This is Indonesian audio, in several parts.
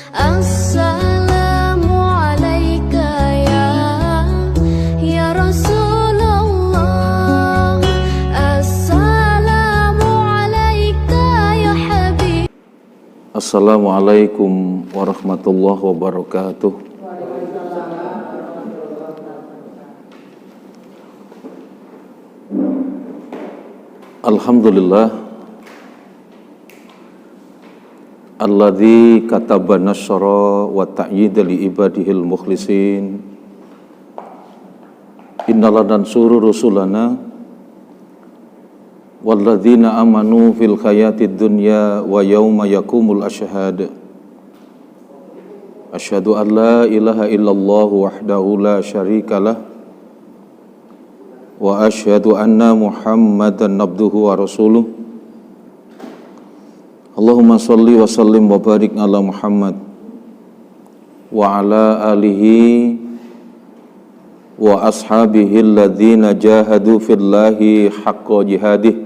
Assalamu alayka ya Rasulullah. Assalamu alayka ya Habib. Assalamualaikum warahmatullahi wabarakatuh. Alhamdulillah alladzi kataba nasra wa ta'yida li ibadihil mukhlisin. Innala nansuru rusulana walladzina amanu fil hayatid dunya wa yauma yakumul ashhad. Asyhadu an la ilaha illallah wahdahu la syarikalah wa asyhadu anna Muhammadan abduhu wa rasuluh. Allahumma shalli wa sallim wa barik ala Muhammad wa ala alihi wa ashabihi alladzina jahadu fillahi haqqa jihadih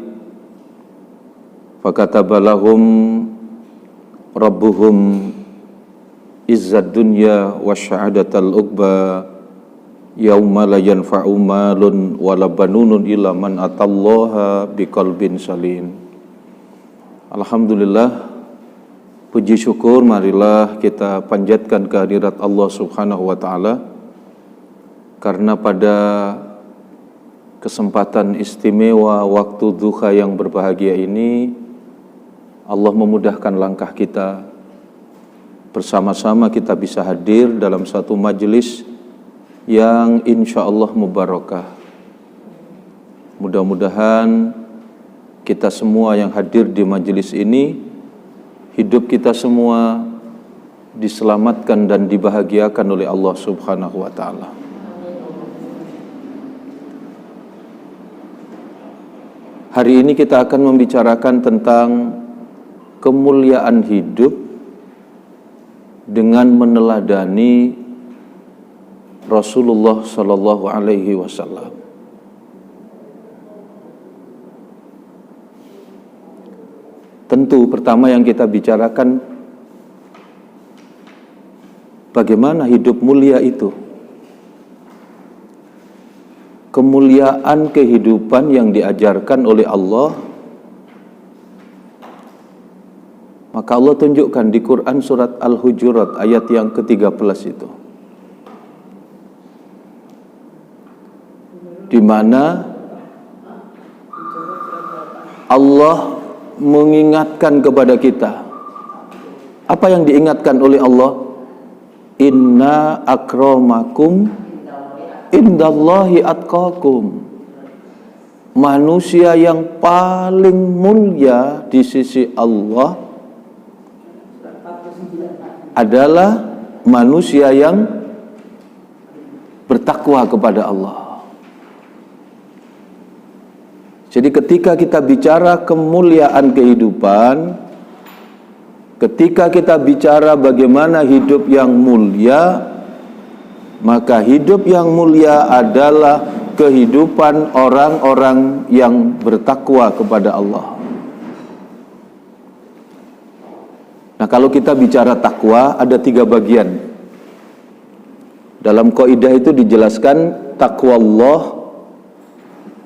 fakataba lahum rabbuhum izzad dunya wa syahadatal uqba yauma la yanfa'u malun wala banunun illa man atallaha biqalbin salim. Alhamdulillah, puji syukur marilah kita panjatkan kehadirat Allah Subhanahu wa taala, karena pada kesempatan istimewa waktu duha yang berbahagia ini Allah memudahkan langkah kita, bersama-sama kita bisa hadir dalam satu majelis yang insya Allah mubarakah. Mudah-mudahan kita semua yang hadir di majelis ini, hidup kita semua diselamatkan dan dibahagiakan oleh Allah Subhanahu wa taala. Hari ini kita akan membicarakan tentang kemuliaan hidup dengan meneladani Rasulullah sallallahu alaihi wasallam. Tentu pertama yang kita bicarakan, bagaimana hidup mulia itu. Kemuliaan kehidupan yang diajarkan oleh Allah, maka Allah tunjukkan di Quran surat Al-Hujurat ayat yang ke-13 itu, di mana Allah mengingatkan kepada kita. Apa yang diingatkan oleh Allah? Inna akramakum indallahi atqakum. Manusia yang paling mulia di sisi Allah adalah manusia yang bertakwa kepada Allah. Jadi ketika kita bicara kemuliaan kehidupan, ketika kita bicara bagaimana hidup yang mulia, maka hidup yang mulia adalah kehidupan orang-orang yang bertakwa kepada Allah. Nah, kalau kita bicara takwa, ada 3 bagian. Dalam kaidah itu dijelaskan, takwa Allah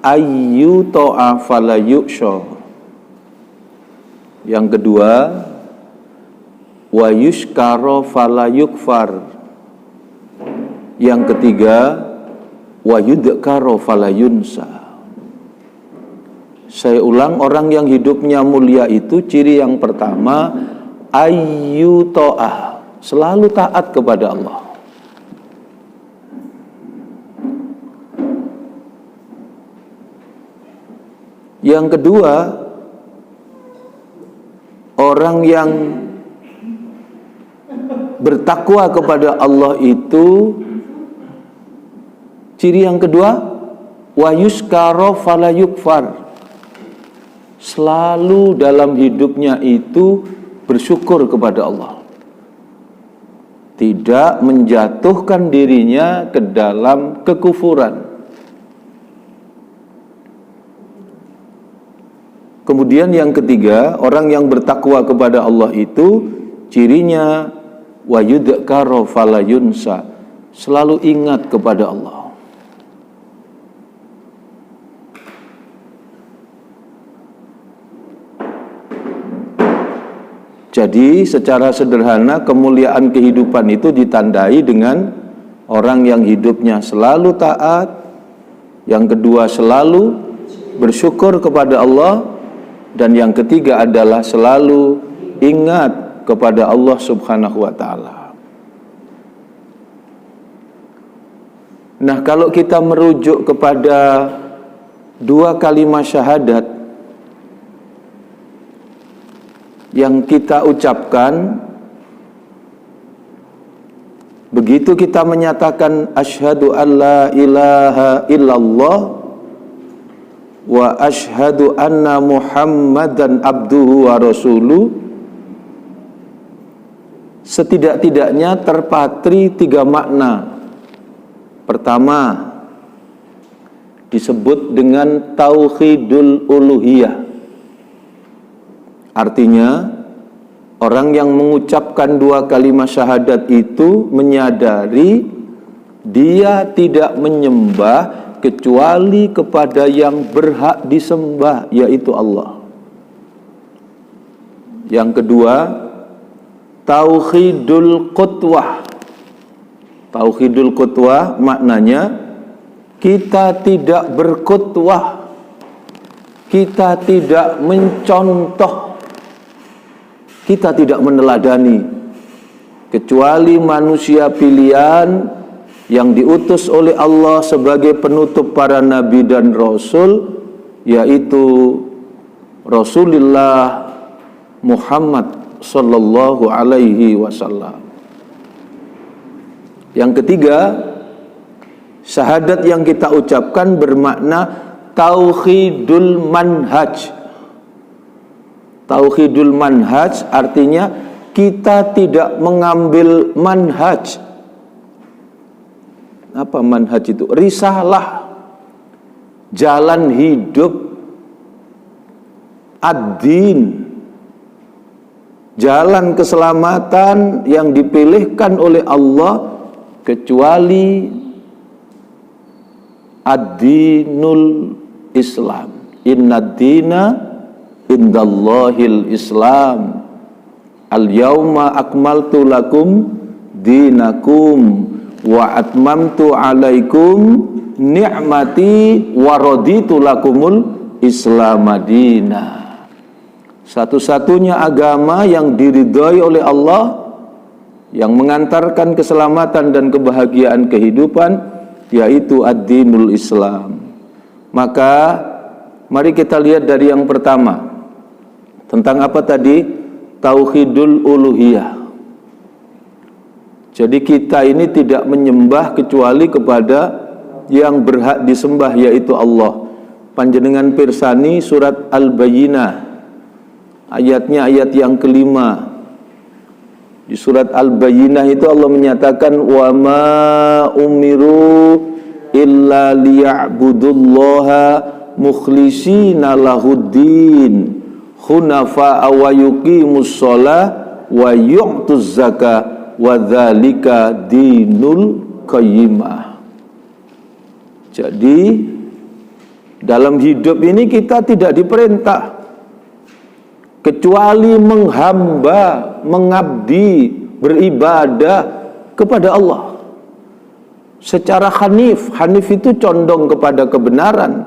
ayyu ta'a fala yu'sha. Yang kedua, wa yushkara fala yukfar. Yang ketiga, wa yudhkara fala yunsa. Saya ulang, orang yang hidupnya mulia itu ciri yang pertama, ayyu ta'a, selalu taat kepada Allah. Yang kedua, orang yang bertakwa kepada Allah itu ciri yang kedua, wa yuskara fala yukfar. Selalu dalam hidupnya itu bersyukur kepada Allah, tidak menjatuhkan dirinya ke dalam kekufuran. Kemudian yang ketiga, orang yang bertakwa kepada Allah itu cirinya wa yudhkara fala yunsa. Selalu ingat kepada Allah. Jadi secara sederhana kemuliaan kehidupan itu ditandai dengan orang yang hidupnya selalu taat, yang kedua selalu bersyukur kepada Allah, dan yang ketiga adalah selalu ingat kepada Allah Subhanahu wa ta'ala. Nah, kalau kita merujuk kepada dua kalimat syahadat yang kita ucapkan begitu kita menyatakan asyhadu an la ilaha illallah wa asyhadu anna muhammadan abduhu wa rasuluh, setidak-tidaknya terpatri tiga makna. Pertama, disebut dengan tauhidul uluhiyah. Artinya, orang yang mengucapkan dua kalimat syahadat itu menyadari dia tidak menyembah kecuali kepada yang berhak disembah, yaitu Allah. Yang kedua, tauhidul qudwah. Tauhidul qudwah maknanya kita tidak berqudwah, kita tidak mencontoh, kita tidak meneladani kecuali manusia pilihan yang diutus oleh Allah sebagai penutup para nabi dan rasul, yaitu Rasulullah Muhammad sallallahu alaihi wasallam. Yang ketiga, syahadat yang kita ucapkan bermakna tauhidul manhaj. Tauhidul manhaj artinya kita tidak mengambil manhaj. Apa manhaj itu? Risalah, jalan hidup, ad-din, jalan keselamatan yang dipilihkan oleh Allah, kecuali ad-dinul Islam. Innad dina indallahil Islam. Al-yawma akmaltu lakum dinakum wa atmamtu alaikum ni'mati wa raditu lakumul Islam madina. Satu-satunya agama yang diridhai oleh Allah, yang mengantarkan keselamatan dan kebahagiaan kehidupan, yaitu ad-dinul Islam. Maka mari kita lihat dari yang pertama. Tentang apa tadi? Tauhidul uluhiyah. Jadi kita ini tidak menyembah kecuali kepada yang berhak disembah, yaitu Allah. Panjenengan pirsani surat Al-Bayyinah, ayatnya ayat yang kelima. Di surat Al-Bayyinah itu Allah menyatakan wa ma umiru illa liya'budullaha mukhlishina lahuddin hunafa wa yuqimus shalah wa yu'tuz zakah wa dzalika dinul qayyimah. Jadi dalam hidup ini kita tidak diperintah kecuali menghamba, mengabdi, beribadah kepada Allah secara hanif. Hanif itu condong kepada kebenaran,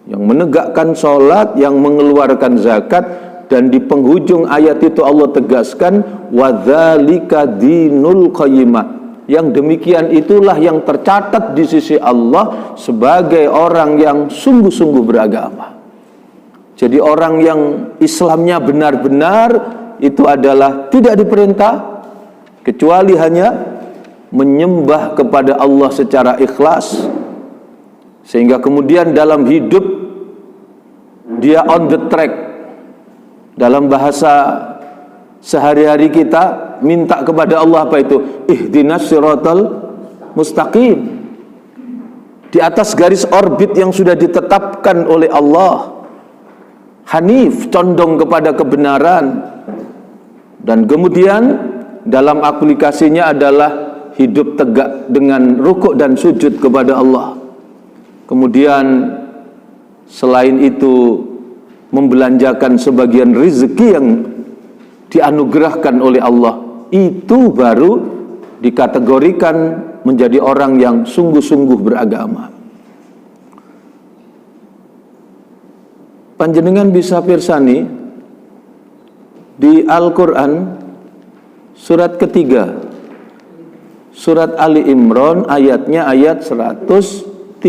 yang menegakkan sholat, yang mengeluarkan zakat, dan di penghujung ayat itu Allah tegaskan wadzalika dinul qayyimah. Yang demikian itulah yang tercatat di sisi Allah sebagai orang yang sungguh-sungguh beragama. Jadi orang yang Islamnya benar-benar itu adalah tidak diperintah kecuali hanya menyembah kepada Allah secara ikhlas, sehingga kemudian dalam hidup dia on the track. Dalam bahasa sehari-hari kita minta kepada Allah apa itu? Ihdinas siratal mustaqim. Di atas garis orbit yang sudah ditetapkan oleh Allah. Hanif, condong kepada kebenaran. Dan kemudian dalam aplikasinya adalah hidup tegak dengan rukuk dan sujud kepada Allah. Kemudian selain itu membelanjakan sebagian rezeki yang dianugerahkan oleh Allah, itu baru dikategorikan menjadi orang yang sungguh-sungguh beragama. Panjenengan bisa pirsani di Al-Quran surat ketiga, surat Ali Imran, ayatnya ayat 132.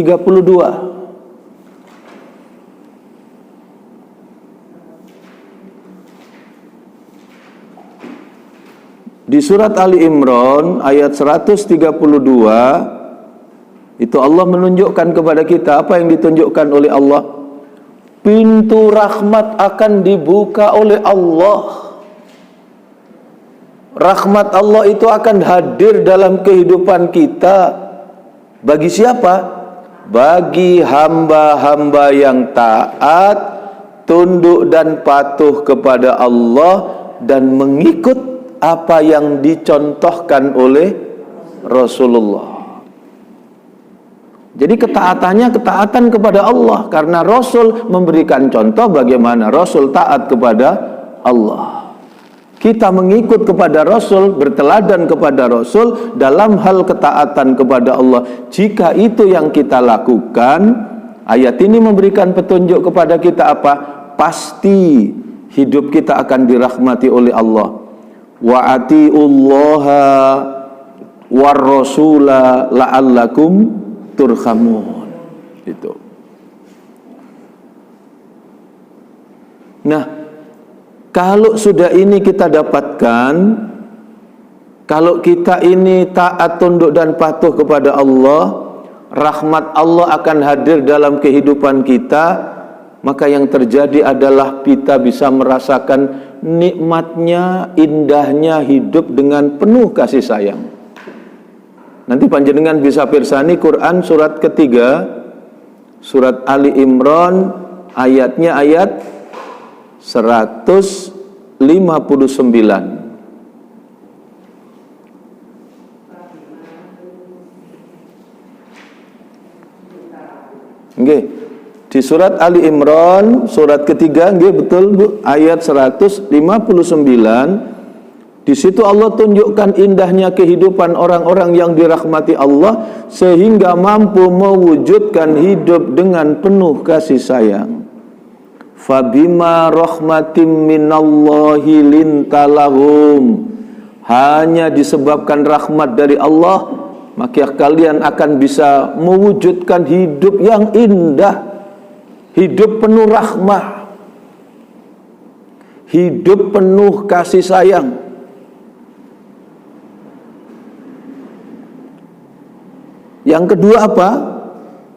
Di surat Ali Imran ayat 132 itu Allah menunjukkan kepada kita apa yang ditunjukkan oleh Allah. Pintu rahmat akan dibuka oleh Allah. Rahmat Allah itu akan hadir dalam kehidupan kita. Bagi siapa? Bagi hamba-hamba yang taat, tunduk dan patuh kepada Allah dan mengikut apa yang dicontohkan oleh Rasulullah. Jadi ketaatannya ketaatan kepada Allah, karena Rasul memberikan contoh bagaimana Rasul taat kepada Allah. Kita mengikut kepada Rasul, berteladan kepada Rasul dalam hal ketaatan kepada Allah. Jika itu yang kita lakukan, ayat ini memberikan petunjuk kepada kita apa? Pasti hidup kita akan dirahmati oleh Allah. Wa atiullaha war rasula la'allakum turhamun. Itu. Nah, kalau sudah ini kita dapatkan, kalau kita ini taat, tunduk dan patuh kepada Allah, rahmat Allah akan hadir dalam kehidupan kita, maka yang terjadi adalah kita bisa merasakan nikmatnya, indahnya hidup dengan penuh kasih sayang. Nanti panjenengan bisa pirsani Quran surat ketiga, surat Ali Imran, ayatnya ayat 159. Nggih. Di surat Ali Imran, surat ketiga, nggih betul Bu, ayat 159. Di situ Allah tunjukkan indahnya kehidupan orang-orang yang dirahmati Allah sehingga mampu mewujudkan hidup dengan penuh kasih sayang. Fabima rahmatim minallahi lintalahum. Hanya disebabkan rahmat dari Allah, maka kalian akan bisa mewujudkan hidup yang indah, hidup penuh rahmah, hidup penuh kasih sayang. Yang kedua apa?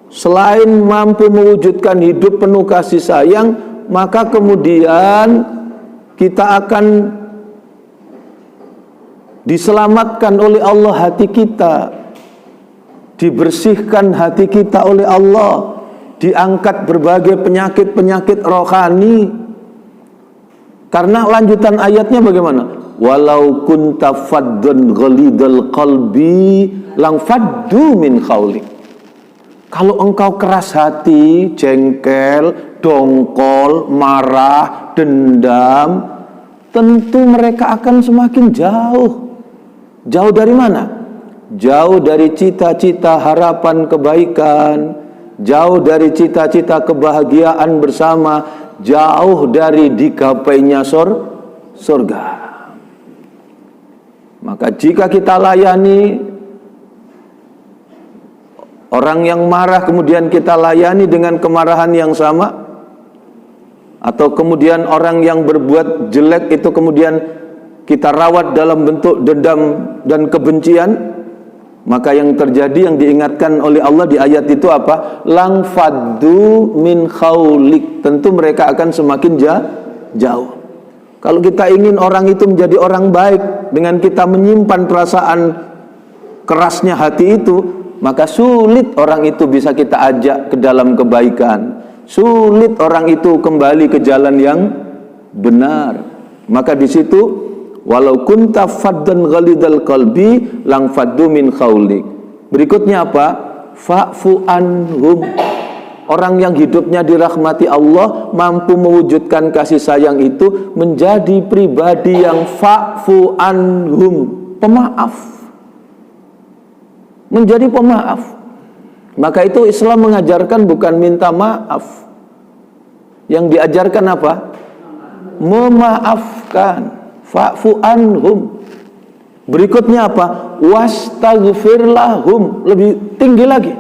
Selain mampu mewujudkan hidup penuh kasih sayang, maka kemudian kita akan diselamatkan oleh Allah hati kita, dibersihkan hati kita oleh Allah, diangkat berbagai penyakit-penyakit rohani. Karena lanjutan ayatnya bagaimana? Walau kunta faddan ghalidal qalbi lang faddu min khaulik. Kalau engkau keras hati, jengkel, dongkol, marah, dendam, tentu mereka akan semakin jauh. Jauh dari mana? Jauh dari cita-cita harapan kebaikan, jauh dari cita-cita kebahagiaan bersama, jauh dari digapainya surga. Maka jika kita layani orang yang marah, kemudian kita layani dengan kemarahan yang sama, atau kemudian orang yang berbuat jelek itu kemudian kita rawat dalam bentuk dendam dan kebencian, maka yang terjadi, yang diingatkan oleh Allah di ayat itu apa? Lang faddu min khaulik. Tentu mereka akan semakin jauh. Kalau kita ingin orang itu menjadi orang baik, dengan kita menyimpan perasaan kerasnya hati itu, maka sulit orang itu bisa kita ajak ke dalam kebaikan. Sulit orang itu kembali ke jalan yang benar. Maka di situ walau kunta faddan ghalidal qalbi lang faddu min khaulik. Berikutnya apa? Fa'fu anhum. Orang yang hidupnya dirahmati Allah, mampu mewujudkan kasih sayang itu, menjadi pribadi yang fa'fu anhum, pemaaf. Menjadi pemaaf. Maka itu Islam mengajarkan bukan minta maaf. Yang diajarkan apa? Memaafkan. Fa'fu anhum. Berikutnya apa? Wastaghfir lahum. Lebih tinggi lagi.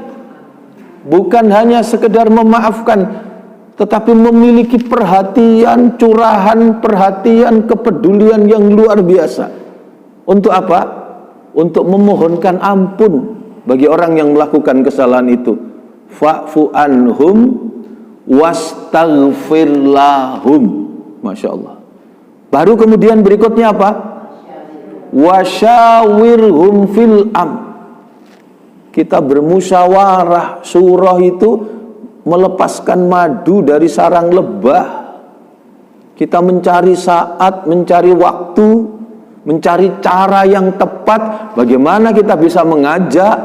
Bukan hanya sekedar memaafkan, tetapi memiliki perhatian, curahan perhatian, kepedulian yang luar biasa. Untuk apa? Untuk memohonkan ampun bagi orang yang melakukan kesalahan itu. Fa'fu anhum wastaghfir lahum. Masya Allah. Baru kemudian berikutnya apa? Wasyawirhum fil am. Kita bermusyawarah. Surah itu melepaskan madu dari sarang lebah. Kita mencari saat, mencari waktu, mencari cara yang tepat bagaimana kita bisa mengajak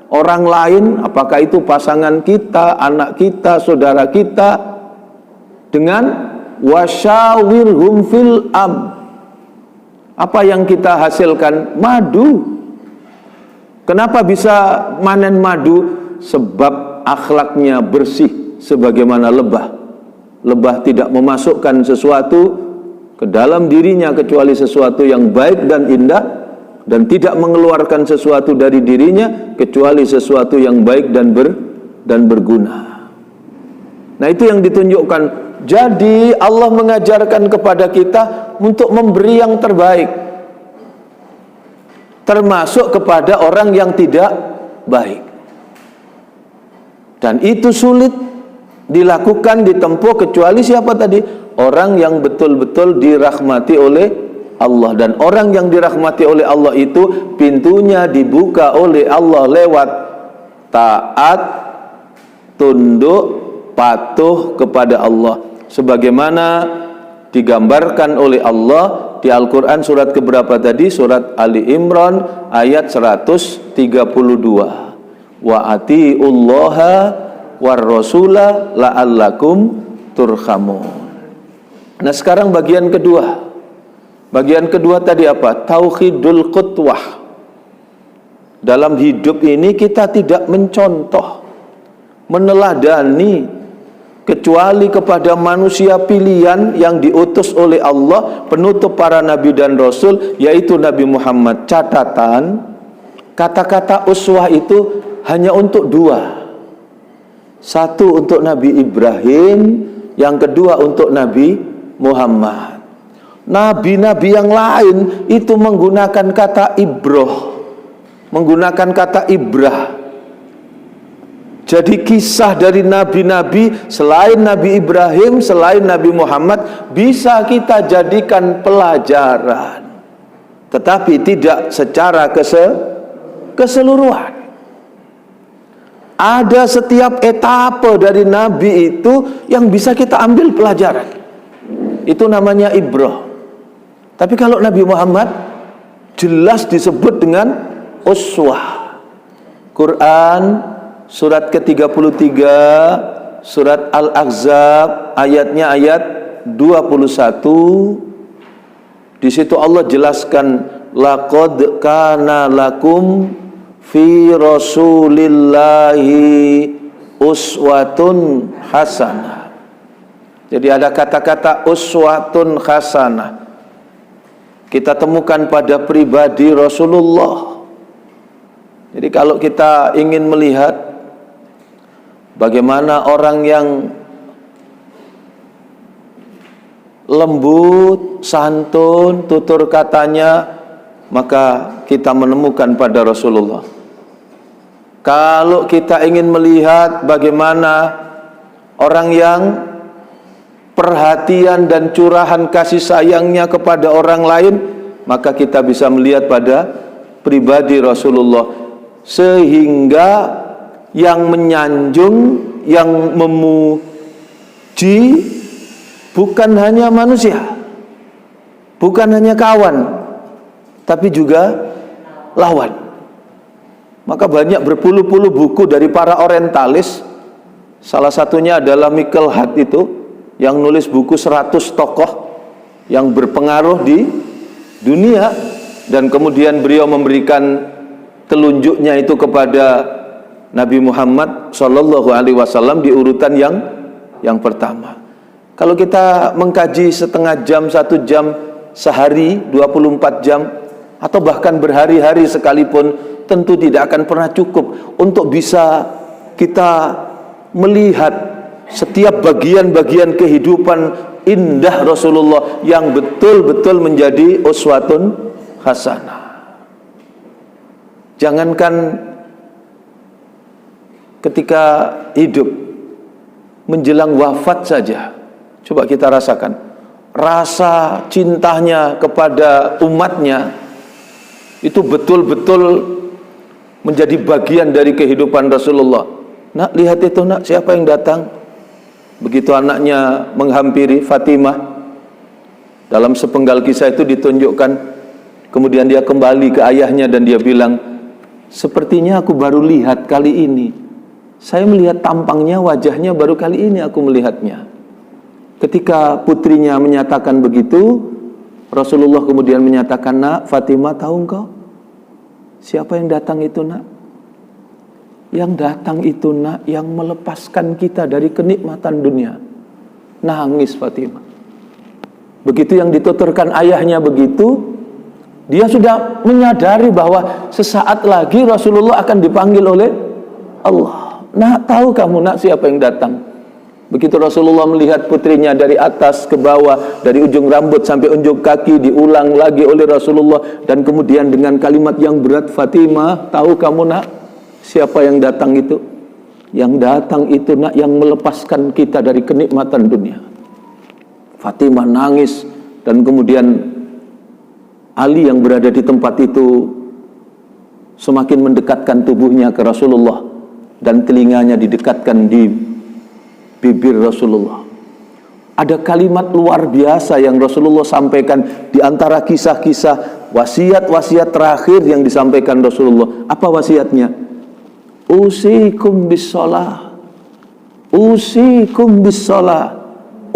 orang lain, apakah itu pasangan kita, anak kita, saudara kita, dengan wasyawirhum fil am. Apa yang kita hasilkan? Madu. Kenapa bisa manen madu? Sebab akhlaknya bersih sebagaimana lebah. Lebah tidak memasukkan sesuatu ke dalam dirinya kecuali sesuatu yang baik dan indah, dan tidak mengeluarkan sesuatu dari dirinya kecuali sesuatu yang baik dan berguna. Nah, itu yang ditunjukkan. Jadi Allah mengajarkan kepada kita untuk memberi yang terbaik, termasuk kepada orang yang tidak baik. Dan itu sulit dilakukan, ditempuh, kecuali siapa tadi? Orang yang betul-betul dirahmati oleh Allah. Dan orang yang dirahmati oleh Allah itu pintunya dibuka oleh Allah lewat taat, tunduk, patuh kepada Allah. Sebagaimana digambarkan oleh Allah di Al-Quran surat keberapa tadi? Surat Ali Imran ayat 132. Wa ati'ullaha war rasula la'allakum turhamun. Nah, sekarang bagian kedua. Bagian kedua tadi apa? Tauhidul qudwah. Dalam hidup ini kita tidak mencontoh, meneladani, kecuali kepada manusia pilihan yang diutus oleh Allah, penutup para nabi dan rasul, yaitu Nabi Muhammad. Catatan, kata-kata uswah itu hanya untuk dua. Satu untuk Nabi Ibrahim, yang kedua untuk Nabi Muhammad. Nabi-nabi yang lain itu menggunakan kata ibroh, menggunakan kata ibrah. Jadi kisah dari nabi-nabi selain Nabi Ibrahim, selain Nabi Muhammad, bisa kita jadikan pelajaran, tetapi tidak secara keseluruhan. Ada setiap etapa dari nabi itu yang bisa kita ambil pelajaran. Itu namanya ibrah. Tapi kalau Nabi Muhammad jelas disebut dengan uswah. Quran surat ke-33, surat Al-Ahzab, ayatnya ayat 21. Di situ Allah jelaskan, laqad kana lakum fi rasulillahi uswatun hasanah. Jadi ada kata-kata uswatun hasanah. Kita temukan pada pribadi Rasulullah. Jadi kalau kita ingin melihat bagaimana orang yang lembut, santun, tutur katanya, maka kita menemukan pada Rasulullah. Kalau kita ingin melihat bagaimana orang yang perhatian dan curahan kasih sayangnya kepada orang lain, maka kita bisa melihat pada pribadi Rasulullah. Sehingga yang menyanjung, yang memuji bukan hanya manusia, bukan hanya kawan, tapi juga lawan. Maka banyak berpuluh-puluh buku dari para orientalis. Salah satunya adalah Michael Hart itu, yang nulis buku 100 tokoh yang berpengaruh di dunia, dan kemudian beliau memberikan telunjuknya itu kepada Nabi Muhammad Shallallahu Alaihi Wasallam di urutan yang pertama. Kalau kita mengkaji setengah jam, 1 jam sehari, 24 jam, atau bahkan berhari-hari sekalipun, tentu tidak akan pernah cukup untuk bisa kita melihat setiap bagian-bagian kehidupan indah Rasulullah yang betul-betul menjadi uswatun hasanah. Jangankan ketika hidup, menjelang wafat saja, coba kita rasakan rasa cintanya kepada umatnya itu betul-betul menjadi bagian dari kehidupan Rasulullah. Nak, lihat itu nak, siapa yang datang? Begitu anaknya menghampiri Fatimah, dalam sepenggal kisah itu ditunjukkan, kemudian dia kembali ke ayahnya dan dia bilang, sepertinya aku baru lihat kali ini. Saya melihat tampangnya, wajahnya baru kali ini aku melihatnya. Ketika putrinya menyatakan begitu, Rasulullah kemudian menyatakan, nak, Fatimah, tahu engkau siapa yang datang itu, nak? Yang datang itu, nak, yang melepaskan kita dari kenikmatan dunia. Nangis Fatimah. Begitu yang dituturkan ayahnya begitu, dia sudah menyadari bahwa sesaat lagi Rasulullah akan dipanggil oleh Allah. Nak, tahu kamu, nak, siapa yang datang? Begitu Rasulullah melihat putrinya dari atas ke bawah, dari ujung rambut sampai ujung kaki, diulang lagi oleh Rasulullah, dan kemudian dengan kalimat yang berat, Fatimah, tahu kamu, nak, siapa yang datang itu? Yang datang itu, nak, yang melepaskan kita dari kenikmatan dunia. Fatimah nangis, dan kemudian Ali yang berada di tempat itu semakin mendekatkan tubuhnya ke Rasulullah, dan telinganya didekatkan di bibir Rasulullah. Ada kalimat luar biasa yang Rasulullah sampaikan di antara kisah-kisah wasiat-wasiat terakhir yang disampaikan Rasulullah. Apa wasiatnya? Usikum bis-shalah, usikum bis-shalah,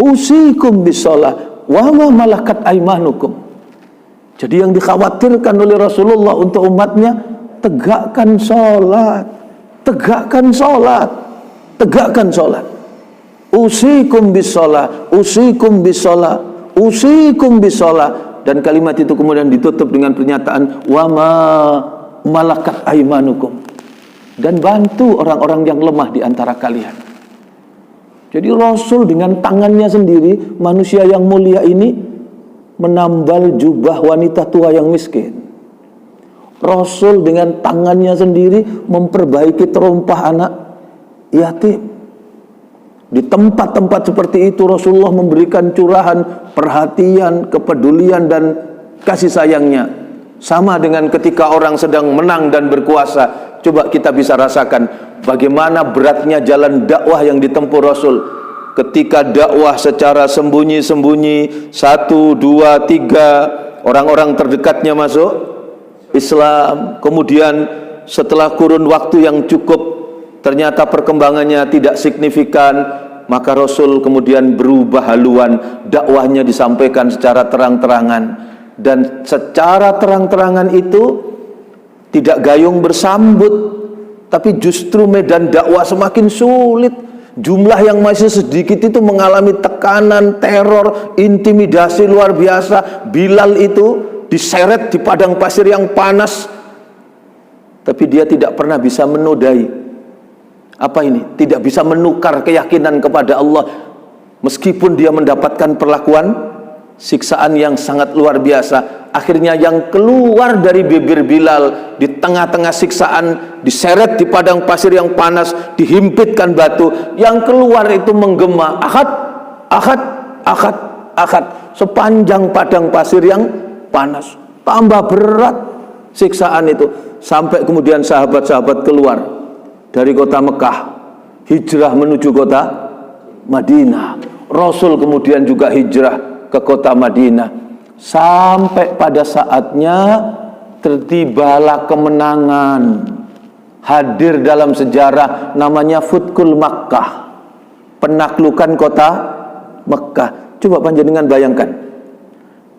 usikum bis-shalah, wa ma malakat aimanukum. Jadi yang dikhawatirkan oleh Rasulullah untuk umatnya, tegakkan sholat, tegakkan sholat, tegakkan sholat. Usikum bis-shalah, usikum bis-shalah, usikum bis-shalah. Dan kalimat itu kemudian ditutup dengan pernyataan, wa ma malakat aimanukum. Dan bantu orang-orang yang lemah di antara kalian. Jadi Rasul dengan tangannya sendiri, manusia yang mulia ini, menambal jubah wanita tua yang miskin. Rasul dengan tangannya sendiri memperbaiki terompah anak yatim. Di tempat-tempat seperti itu Rasulullah memberikan curahan perhatian, kepedulian, dan kasih sayangnya. Sama dengan ketika orang sedang menang dan berkuasa. Coba kita bisa rasakan bagaimana beratnya jalan dakwah yang ditempuh Rasul. Ketika dakwah secara sembunyi-sembunyi, 1, 2, 3 orang-orang terdekatnya masuk Islam. Kemudian setelah kurun waktu yang cukup, ternyata perkembangannya tidak signifikan, maka Rasul kemudian berubah haluan, dakwahnya disampaikan secara terang-terangan. Dan secara terang-terangan itu tidak gayung bersambut, tapi justru medan dakwah semakin sulit. Jumlah yang masih sedikit itu mengalami tekanan, teror, intimidasi luar biasa. Bilal itu diseret di padang pasir yang panas, tapi dia tidak pernah bisa menodai. Apa ini? Tidak bisa menukar keyakinan kepada Allah, meskipun dia mendapatkan perlakuan siksaan yang sangat luar biasa. Akhirnya yang keluar dari bibir Bilal di tengah-tengah siksaan, diseret di padang pasir yang panas, dihimpitkan batu, yang keluar itu menggema ahad, ahad, ahad, ahad, sepanjang padang pasir yang panas. Tambah berat siksaan itu, sampai kemudian sahabat-sahabat keluar dari kota Mekah, hijrah menuju kota Madinah. Rasul kemudian juga hijrah ke kota Madinah. Sampai pada saatnya tertibalah kemenangan, hadir dalam sejarah, namanya Futkul Makkah, penaklukan kota Mekah. Coba panjenengan bayangkan,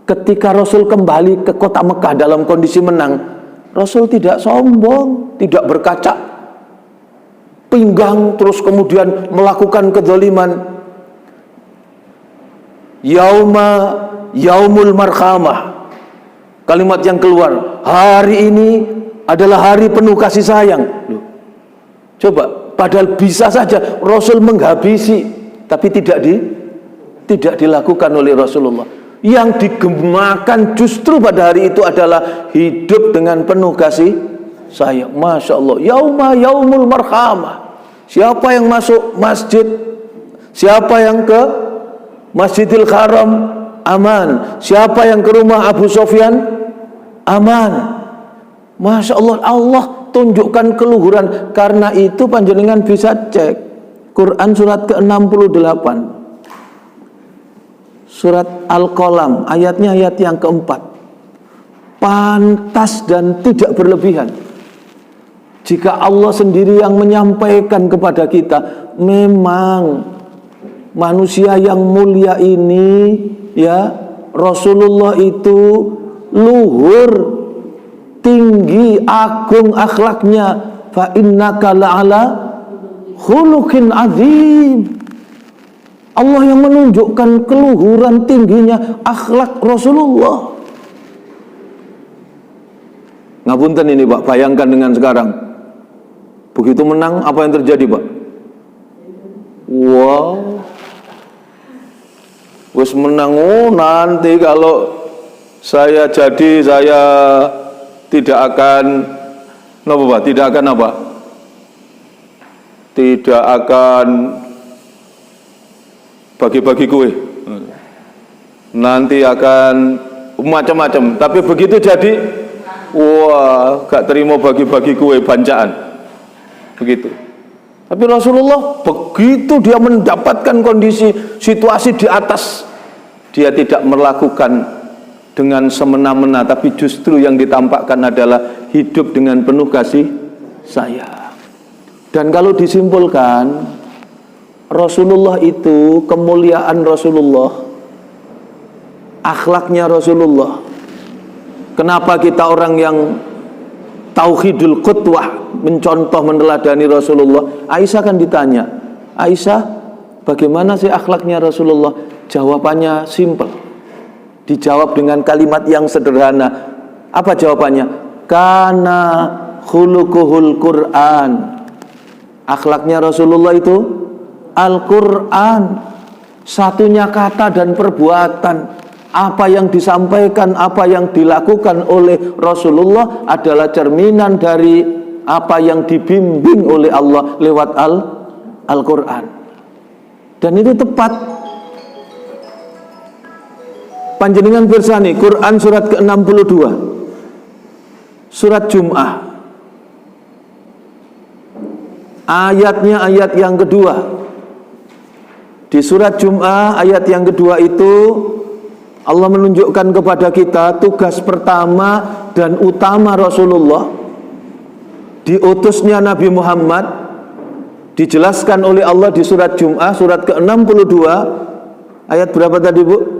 ketika Rasul kembali ke kota Mekah dalam kondisi menang, Rasul tidak sombong, tidak berkaca pinggang, terus kemudian melakukan kezaliman. Yaumul marhamah, kalimat yang keluar, hari ini adalah hari penuh kasih sayang. Loh, coba, padahal bisa saja Rasul menghabisi, tapi tidak dilakukan oleh Rasulullah. Yang digemakan justru pada hari itu adalah hidup dengan penuh kasih sayang. Masya Allah, yaumul marhamah. Siapa yang masuk masjid, siapa yang ke Masjidil Haram, aman. Siapa yang ke rumah Abu Sofyan, aman. Masya Allah, Allah tunjukkan keluhuran. Karena itu panjenengan bisa cek Quran surat ke-68, surat Al-Qalam, ayatnya ayat yang keempat. Pantas dan tidak berlebihan jika Allah sendiri yang menyampaikan kepada kita, memang manusia yang mulia ini, ya, Rasulullah itu luhur, tinggi, agung akhlaknya. Fa innaka la'ala khuluqin azim. Allah yang menunjukkan keluhuran tingginya akhlak Rasulullah. Ngapunten ini Pak, bayangkan dengan sekarang. Begitu menang, apa yang terjadi Pak? Wow, wis menang, nanti kalau saya jadi, saya tidak akan apa Pak? Tidak akan apa? Tidak akan bagi-bagi kue. Nanti akan macam-macam. Tapi begitu jadi, wah, gak terima bagi-bagi kue bancaan. Begitu. Tapi Rasulullah begitu dia mendapatkan kondisi situasi di atas, dia tidak melakukan dengan semena-mena, tapi justru yang ditampakkan adalah hidup dengan penuh kasih sayang. Dan kalau disimpulkan, Rasulullah itu, kemuliaan Rasulullah, akhlaknya Rasulullah. Kenapa kita orang yang tauhidul qudwah, mencontoh meneladani Rasulullah? Aisyah kan ditanya, Aisyah, bagaimana sih akhlaknya Rasulullah? Jawabannya simpel, dijawab dengan kalimat yang sederhana. Apa jawabannya? Kana khuluquhul Qur'an. Akhlaknya Rasulullah itu Al-Quran. Satunya kata dan perbuatan, apa yang disampaikan, apa yang dilakukan oleh Rasulullah adalah cerminan dari apa yang dibimbing oleh Allah lewat Al-Quran. Dan itu tepat. Panjenengan bersani Quran surat ke-62, surat Jum'ah, ayatnya ayat yang kedua. Di surat Jum'ah ayat yang kedua itu Allah menunjukkan kepada kita tugas pertama dan utama Rasulullah, diutusnya Nabi Muhammad. Dijelaskan oleh Allah di surat Jum'ah surat ke-62 ayat berapa tadi Bu?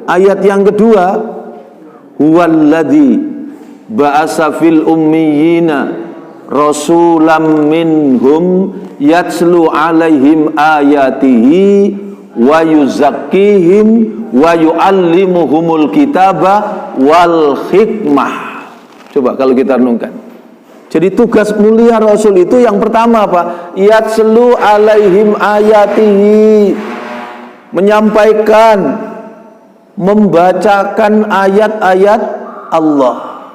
Ayat yang kedua, huwallazi ba'asa fil ummiyina rasulam minhum yatslu alaihim ayatihi wa yuzakkihim wa yuallimuhumul kitaba wal hikmah. Coba kalau kita renungkan. Jadi tugas mulia Rasul itu yang pertama apa? Yatslu alaihim ayatihi, menyampaikan, membacakan ayat-ayat Allah.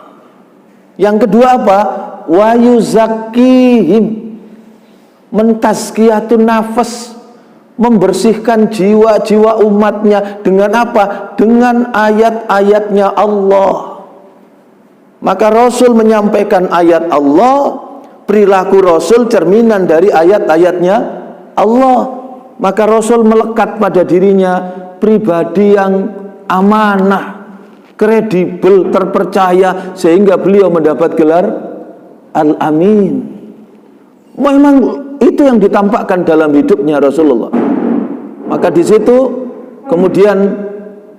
Yang kedua apa? Wa yuzakkihim, mentazkiyatun nafas, membersihkan jiwa-jiwa umatnya dengan apa? Dengan ayat-ayatnya Allah. Maka Rasul menyampaikan ayat Allah, perilaku Rasul cerminan dari ayat-ayatnya Allah. Maka Rasul melekat pada dirinya pribadi yang amanah, kredibel, terpercaya, sehingga beliau mendapat gelar Al-Amin. Memang itu yang ditampakkan dalam hidupnya Rasulullah. Maka di situ kemudian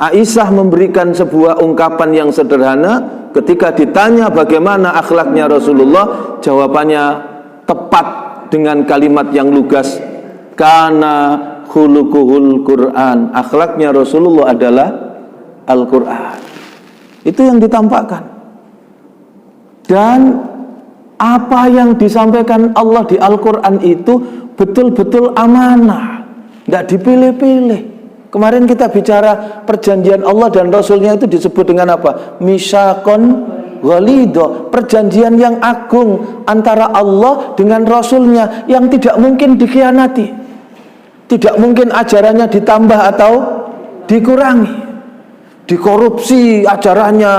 Aisyah memberikan sebuah ungkapan yang sederhana ketika ditanya bagaimana akhlaknya Rasulullah, jawabannya tepat dengan kalimat yang lugas, kana khuluquhul Quran. Akhlaknya Rasulullah adalah Al-Quran. Itu yang ditampakkan. Dan apa yang disampaikan Allah di Al-Quran itu betul-betul amanah, tidak dipilih-pilih. Kemarin kita bicara perjanjian Allah dan Rasulnya itu disebut dengan apa? Misakon ghalido, perjanjian yang agung antara Allah dengan Rasulnya yang tidak mungkin dikhianati, tidak mungkin ajarannya ditambah atau dikurangi, dikorupsi ajarannya,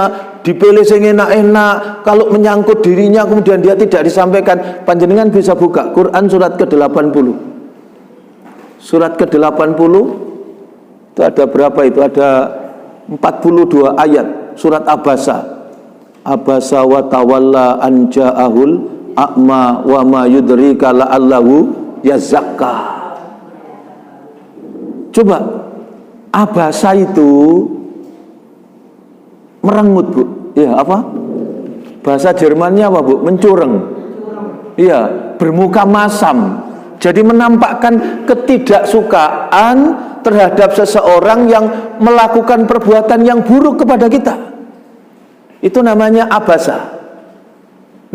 dipilih sing enak-enak, kalau menyangkut dirinya kemudian dia tidak disampaikan. Panjenengan bisa buka Quran surat ke-80. Surat ke-80 itu ada berapa itu? Ada 42 ayat. Surat Abasa. Abasa wa tawalla an ja'ahul a'ma wa ma yudrika la'allahu yazakka. Coba, Abasa itu merengut, Bu. Iya, apa? Bahasa Jermannya apa, Bu? Mencureng. Iya, bermuka masam. Jadi menampakkan ketidaksukaan terhadap seseorang yang melakukan perbuatan yang buruk kepada kita. Itu namanya abasa.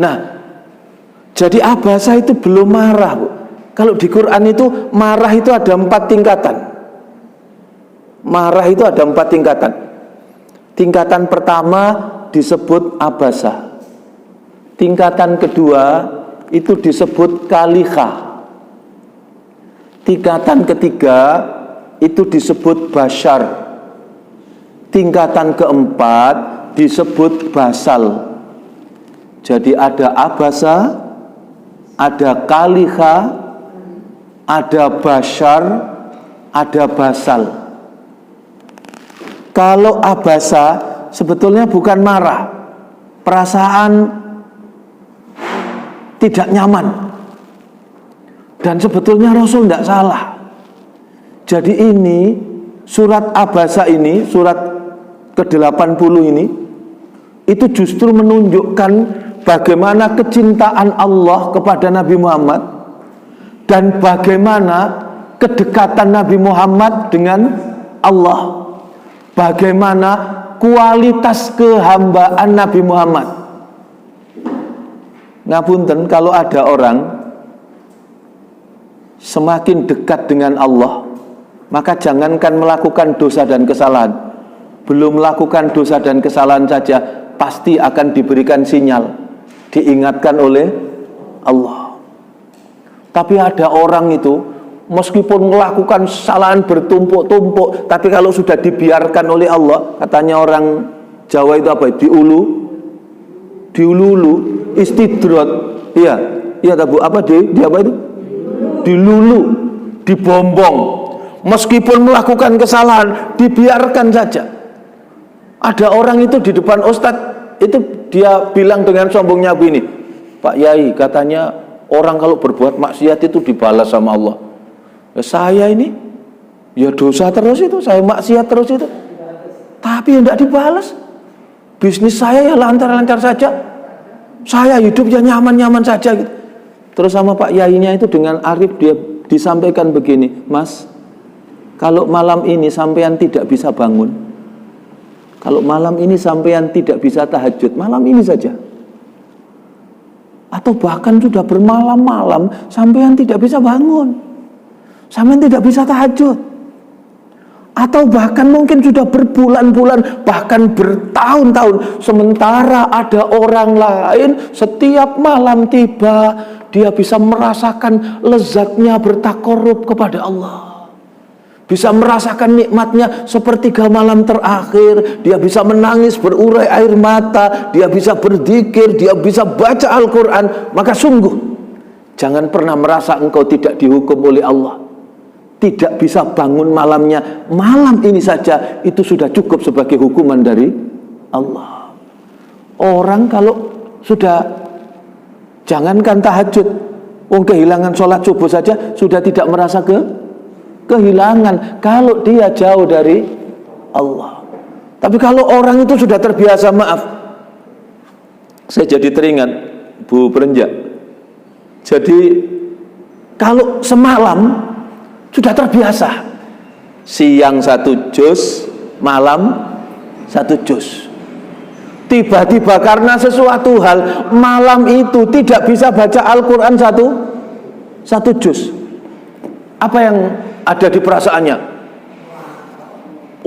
Nah, jadi abasa itu belum marah, Bu. Kalau di Quran itu marah itu ada 4 tingkatan. Marah itu ada 4 tingkatan. Tingkatan pertama disebut abasa. Tingkatan kedua itu disebut kalikha. Tingkatan ketiga itu disebut basyar. Tingkatan keempat disebut basal. Jadi ada abasa, ada kalikha, ada basyar, ada basal. Kalau abasa sebetulnya bukan marah, perasaan tidak nyaman. Dan sebetulnya Rasul tidak salah. Jadi ini surat Abasa ini, surat ke-80 ini, itu justru menunjukkan bagaimana kecintaan Allah kepada Nabi Muhammad dan bagaimana kedekatan Nabi Muhammad dengan Allah, bagaimana kualitas kehambaan Nabi Muhammad. Ngapunten, kalau ada orang semakin dekat dengan Allah, maka jangankan melakukan dosa dan kesalahan, belum melakukan dosa dan kesalahan saja pasti akan diberikan sinyal, diingatkan oleh Allah. Tapi ada orang itu meskipun melakukan kesalahan bertumpuk-tumpuk, tapi kalau sudah dibiarkan oleh Allah, katanya orang Jawa itu apa? Diululu, istidrot. Iya, Bu, apa di apa itu? Dilulu, dibombong. Meskipun melakukan kesalahan, dibiarkan saja. Ada orang itu di depan ustadz, itu dia bilang dengan sombongnya begini, Pak Yai, katanya orang kalau berbuat maksiat itu dibalas sama Allah. Ya, saya ini ya dosa terus itu, saya maksiat terus itu, tapi ya tidak dibalas. Bisnis saya ya lancar-lancar saja, saya hidup ya nyaman-nyaman saja gitu. Terus sama Pak Yainya itu dengan arif dia disampaikan begini, Mas, kalau malam ini sampean tidak bisa bangun, kalau malam ini sampean tidak bisa tahajud, malam ini saja, atau bahkan sudah bermalam-malam sampean tidak bisa bangun, sampean tidak bisa tahajud, atau bahkan mungkin sudah berbulan-bulan, bahkan bertahun-tahun, sementara ada orang lain setiap malam tiba, dia bisa merasakan lezatnya bertakarrub kepada Allah, bisa merasakan nikmatnya sepertiga malam terakhir, dia bisa menangis berurai air mata, dia bisa berzikir, dia bisa baca Al-Quran. Maka sungguh jangan pernah merasa engkau tidak dihukum oleh Allah, tidak bisa bangun malamnya, malam ini saja itu sudah cukup sebagai hukuman dari Allah. Orang kalau sudah, jangankan tahajud, kehilangan sholat subuh saja sudah tidak merasa kehilangan kalau dia jauh dari Allah. Tapi kalau orang itu sudah terbiasa, maaf, saya jadi teringat Bu Perenjak. Jadi kalau semalam sudah terbiasa, siang 1 juz, malam 1 juz. Tiba-tiba karena sesuatu hal malam itu tidak bisa baca Al-Quran satu juz. Apa yang ada di perasaannya?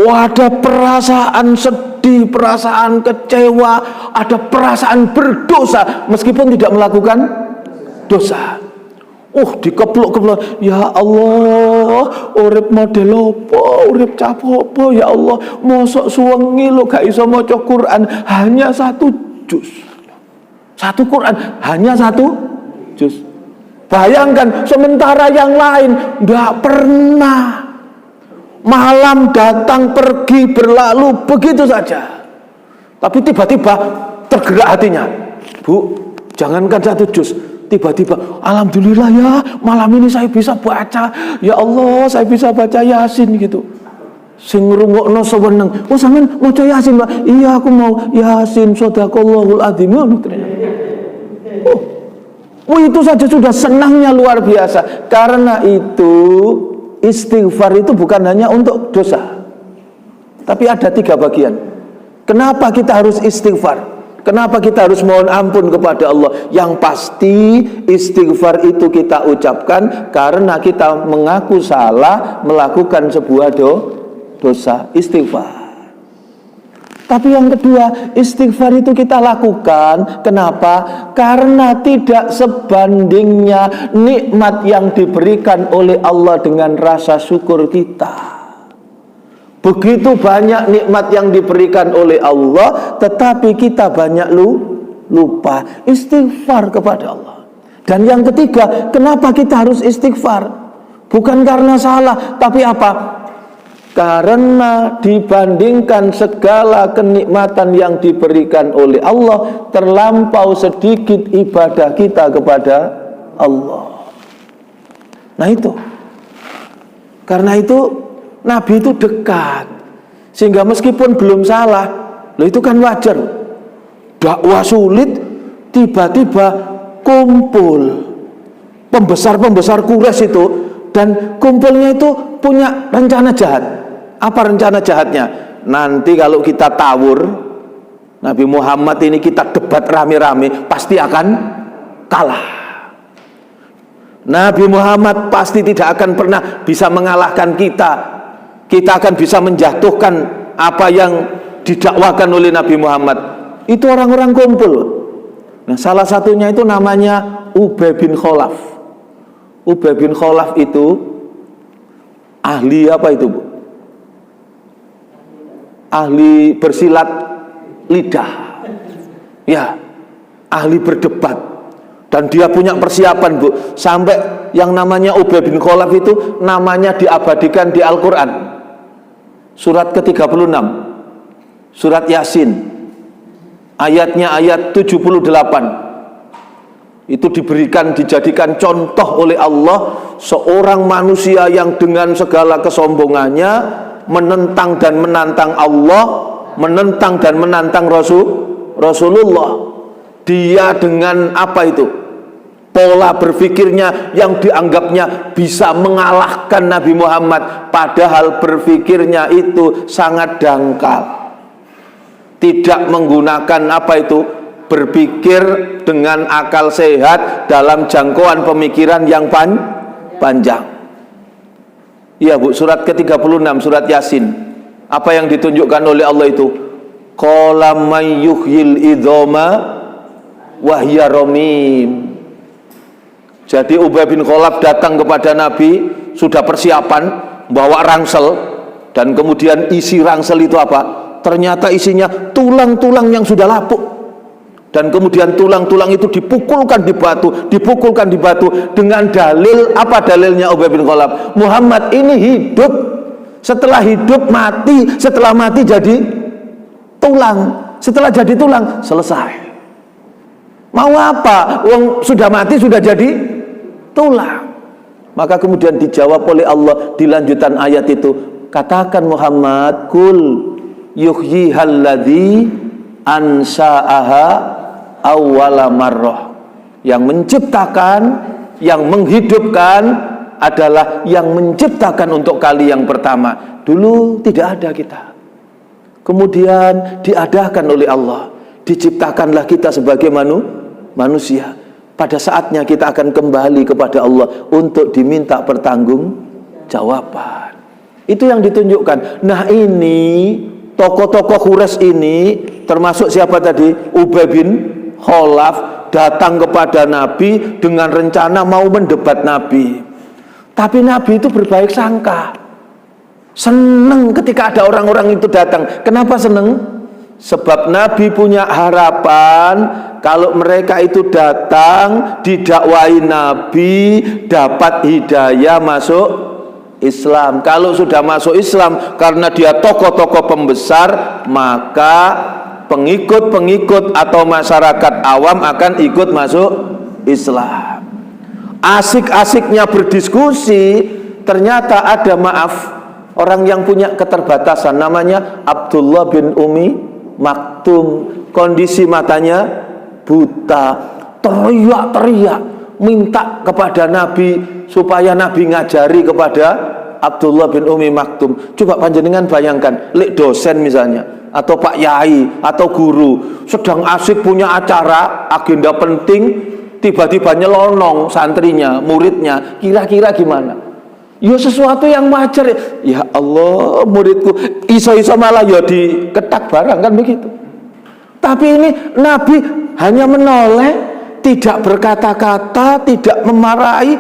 Ada perasaan sedih, perasaan kecewa, ada perasaan berdosa meskipun tidak melakukan dosa. Dikepluk-kepluk, ya Allah, urip model apa, urip capopo, ya Allah, mosok suwengi lo gak iso maca Quran hanya 1 juz. Satu Quran hanya 1 juz. Bayangkan, sementara yang lain nggak pernah. Malam datang pergi berlalu begitu saja. Tapi tiba-tiba tergerak hatinya. Bu, jangankan 1 juz, tiba-tiba, alhamdulillah ya, malam ini saya bisa baca, ya Allah, saya bisa baca Yasin gitu. Sing ngrungokno seweneng. Sampean maca Yasin, Pak? Iya, aku mau Yasin, shadaqallahul adzim. Itu saja sudah senangnya luar biasa. Karena itu istighfar itu bukan hanya untuk dosa, tapi ada 3 bagian. Kenapa kita harus istighfar? Kenapa kita harus mohon ampun kepada Allah? Yang pasti istighfar itu kita ucapkan karena kita mengaku salah melakukan sebuah dosa, istighfar. Tapi yang kedua, istighfar itu kita lakukan, kenapa? Karena tidak sebandingnya nikmat yang diberikan oleh Allah dengan rasa syukur kita. Begitu banyak nikmat yang diberikan oleh Allah, tetapi kita banyak lupa istighfar kepada Allah. Dan yang ketiga, kenapa kita harus istighfar? Bukan karena salah, tapi apa? Karena dibandingkan segala kenikmatan yang diberikan oleh Allah, terlampau sedikit ibadah kita kepada Allah. Nah itu, karena itu Nabi itu dekat, sehingga meskipun belum salah, itu kan wajar. Dakwah sulit, tiba-tiba kumpul pembesar-pembesar Quraisy itu, dan kumpulnya itu punya rencana jahat. Apa rencana jahatnya? Nanti kalau kita tawur Nabi Muhammad ini, kita debat rame-rame, pasti akan kalah. Nabi Muhammad pasti tidak akan pernah bisa mengalahkan kita. Kita akan bisa menjatuhkan apa yang didakwakan oleh Nabi Muhammad. Itu orang-orang kumpul. Nah, salah satunya itu namanya Ubay bin Khalaf. Ubay bin Khalaf itu ahli apa itu, Bu? Ahli bersilat lidah. Ya, ahli berdebat. Dan dia punya persiapan, Bu. Sampai yang namanya Ubay bin Khalaf itu namanya diabadikan di Al-Quran. Surat ke-36, surat Yasin, ayatnya ayat 78. Itu dijadikan contoh oleh Allah, seorang manusia yang dengan segala kesombongannya menentang dan menantang Allah, menentang dan menantang Rasulullah. Dia dengan apa itu? Pola berpikirnya yang dianggapnya bisa mengalahkan Nabi Muhammad, padahal berpikirnya itu sangat dangkal. Tidak menggunakan apa itu? Berpikir dengan akal sehat dalam jangkauan pemikiran yang panjang. Iya, Bu, surat ke-36, surat Yasin. Apa yang ditunjukkan oleh Allah itu? Qala may yuhyil idzama wa hiya ramim. Jadi Ubay bin Khalaf datang kepada Nabi, sudah persiapan, bawa rangsel, dan kemudian isi rangsel itu apa? Ternyata isinya tulang-tulang yang sudah lapuk. Dan kemudian tulang-tulang itu dipukulkan di batu dengan dalil, apa dalilnya Ubay bin Khalaf? Muhammad ini hidup, setelah hidup mati, setelah mati jadi tulang. Setelah jadi tulang, selesai. Mau apa? Wong sudah mati, sudah jadi tulang. Maka kemudian dijawab oleh Allah di lanjutan ayat itu, katakan Muhammad, kul yuhyihalladzi ansa'aha awwala marrah. Yang menciptakan, yang menghidupkan adalah yang menciptakan untuk kali yang pertama. Dulu tidak ada kita, kemudian diadakan oleh Allah, diciptakanlah kita sebagai manusia. Pada saatnya kita akan kembali kepada Allah untuk diminta pertanggungjawaban. Itu yang ditunjukkan. Nah, ini tokoh-tokoh Quraisy ini, termasuk siapa tadi? Ubay bin Khalaf, datang kepada Nabi dengan rencana mau mendebat Nabi. Tapi Nabi itu berbaik sangka, senang ketika ada orang-orang itu datang. Kenapa senang? Sebab Nabi punya harapan kalau mereka itu datang didakwai Nabi, dapat hidayah masuk Islam. Kalau sudah masuk Islam karena dia tokoh-tokoh pembesar, maka pengikut-pengikut atau masyarakat awam akan ikut masuk Islam. Asik-asiknya berdiskusi, ternyata ada orang yang punya keterbatasan, namanya Abdullah bin Umi Maktum. Kondisi matanya buta, teriak-teriak minta kepada Nabi supaya Nabi ngajari kepada Abdullah bin Umi Maktum. Coba panjenengan bayangkan, lek dosen misalnya, atau Pak Yai atau guru sedang asik punya acara, agenda penting, tiba-tiba nyelonong santrinya, muridnya, kira-kira gimana? Ya sesuatu yang wajar. Ya Allah, muridku iso-iso malah ya diketak barang, kan begitu. Tapi ini Nabi hanya menoleh, tidak berkata-kata, tidak memarahi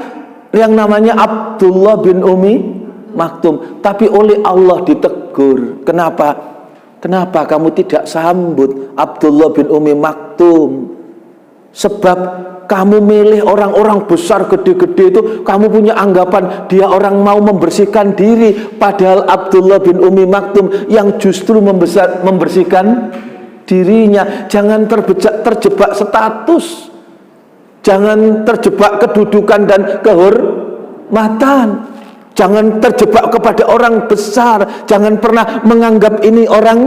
yang namanya Abdullah bin Umi Maktum. Tapi oleh Allah ditegur. Kenapa? Kenapa kamu tidak sambut Abdullah bin Umi Maktum? Sebab kamu milih orang-orang besar gede-gede itu, kamu punya anggapan dia orang mau membersihkan diri, padahal Abdullah bin Umi Maktum yang justru membersihkan dirinya. Jangan terjebak status, jangan terjebak kedudukan dan kehormatan, jangan terjebak kepada orang besar, jangan pernah menganggap ini orang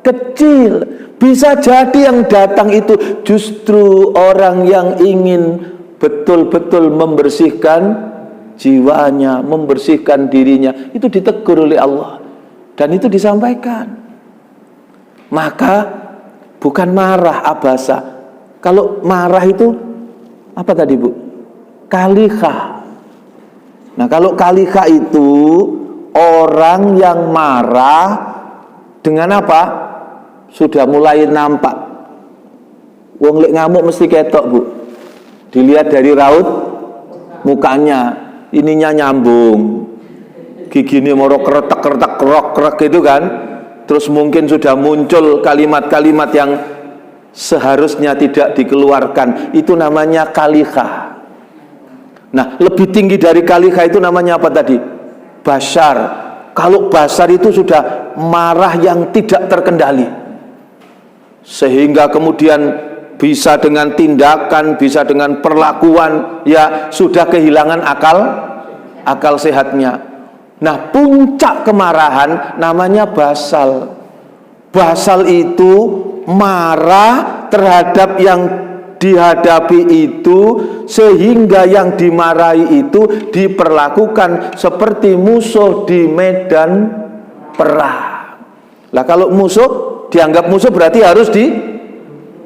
kecil. Bisa jadi yang datang itu justru orang yang ingin betul-betul membersihkan jiwanya, membersihkan dirinya. Itu ditegur oleh Allah dan itu disampaikan. Maka bukan marah abasa. Kalau marah itu apa tadi, Bu? Kalikha. Nah, kalau kalikha itu orang yang marah dengan apa? Sudah mulai nampak. Wong lek ngamuk mesti ketok, Bu. Dilihat dari raut mukanya, ininya nyambung, giginya moro keretak-keretak, krok-krok gitu kan. Terus mungkin sudah muncul kalimat-kalimat yang seharusnya tidak dikeluarkan. Itu namanya kalikha. Nah, lebih tinggi dari kalikha itu namanya apa tadi? Basar. Kalau basar itu sudah marah yang tidak terkendali, sehingga kemudian bisa dengan tindakan, bisa dengan perlakuan, ya sudah kehilangan akal sehatnya. Nah, puncak kemarahan namanya basal. Basal itu marah terhadap yang dihadapi itu, sehingga yang dimarahi itu diperlakukan seperti musuh di medan perang. Lah kalau musuh dianggap musuh berarti harus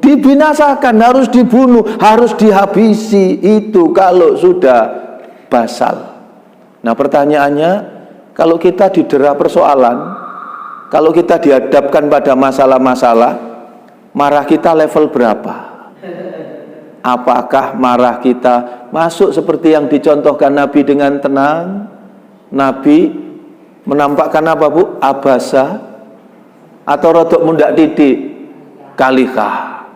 dibinasakan, harus dibunuh, harus dihabisi. Itu kalau sudah basal. Nah, pertanyaannya, kalau kita didera persoalan, kalau kita dihadapkan pada masalah-masalah, marah kita level berapa? Apakah marah kita masuk seperti yang dicontohkan Nabi dengan tenang? Nabi menampakkan apa, Bu? Abasa, atau rodok mundak titik, kalikha,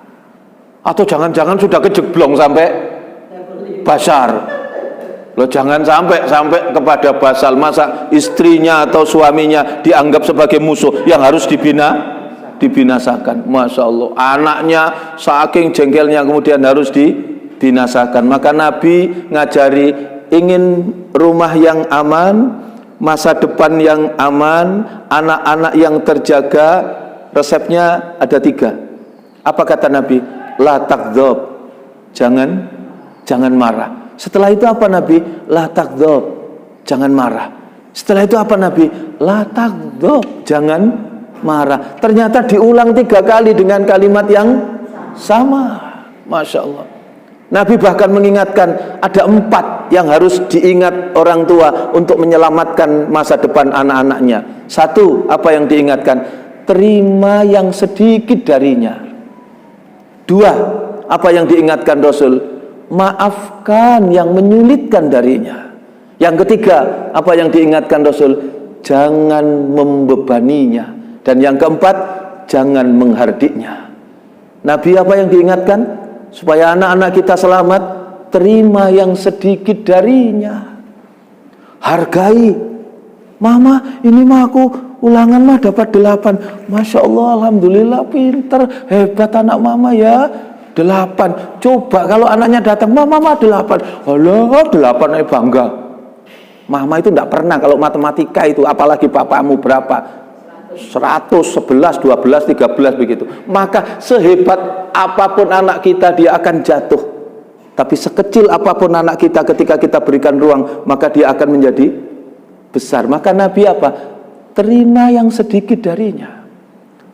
atau jangan-jangan sudah kejeblong sampai basar. Loh, jangan sampai kepada basal. Masa istrinya atau suaminya dianggap sebagai musuh yang harus dibinasakan. Masya Allah, anaknya saking jengkelnya kemudian harus dibinasakan. Maka Nabi ngajari, ingin rumah yang aman, masa depan yang aman, anak-anak yang terjaga, resepnya ada 3. Apa kata Nabi? La takdzab, jangan marah. Setelah itu apa Nabi? La takdzab, jangan marah. Setelah itu apa Nabi? La takdzab, jangan marah. Ternyata diulang 3 kali dengan kalimat yang sama. Masya Allah. Nabi bahkan mengingatkan ada 4 yang harus diingat orang tua untuk menyelamatkan masa depan anak-anaknya. 1, apa yang diingatkan? Terima yang sedikit darinya. 2, apa yang diingatkan Rasul? Maafkan yang menyulitkan darinya. Yang ketiga, apa yang diingatkan Rasul? Jangan membebaninya. Dan yang keempat, jangan menghardiknya. Nabi apa yang diingatkan? Supaya anak-anak kita selamat, terima yang sedikit darinya. Hargai. Mama, ini mah aku ulangan mah dapat 8. Masya Allah, alhamdulillah, pinter, hebat anak mama ya. 8. Coba kalau anaknya datang, mama 8. Alah, 8 bangga. Mama itu tidak pernah kalau matematika itu, apalagi papamu berapa? 100, 11, 12, 13 begitu. Maka sehebat apapun anak kita, dia akan jatuh. Tapi sekecil apapun anak kita, ketika kita berikan ruang, maka dia akan menjadi besar. Maka Nabi apa? Terima yang sedikit darinya.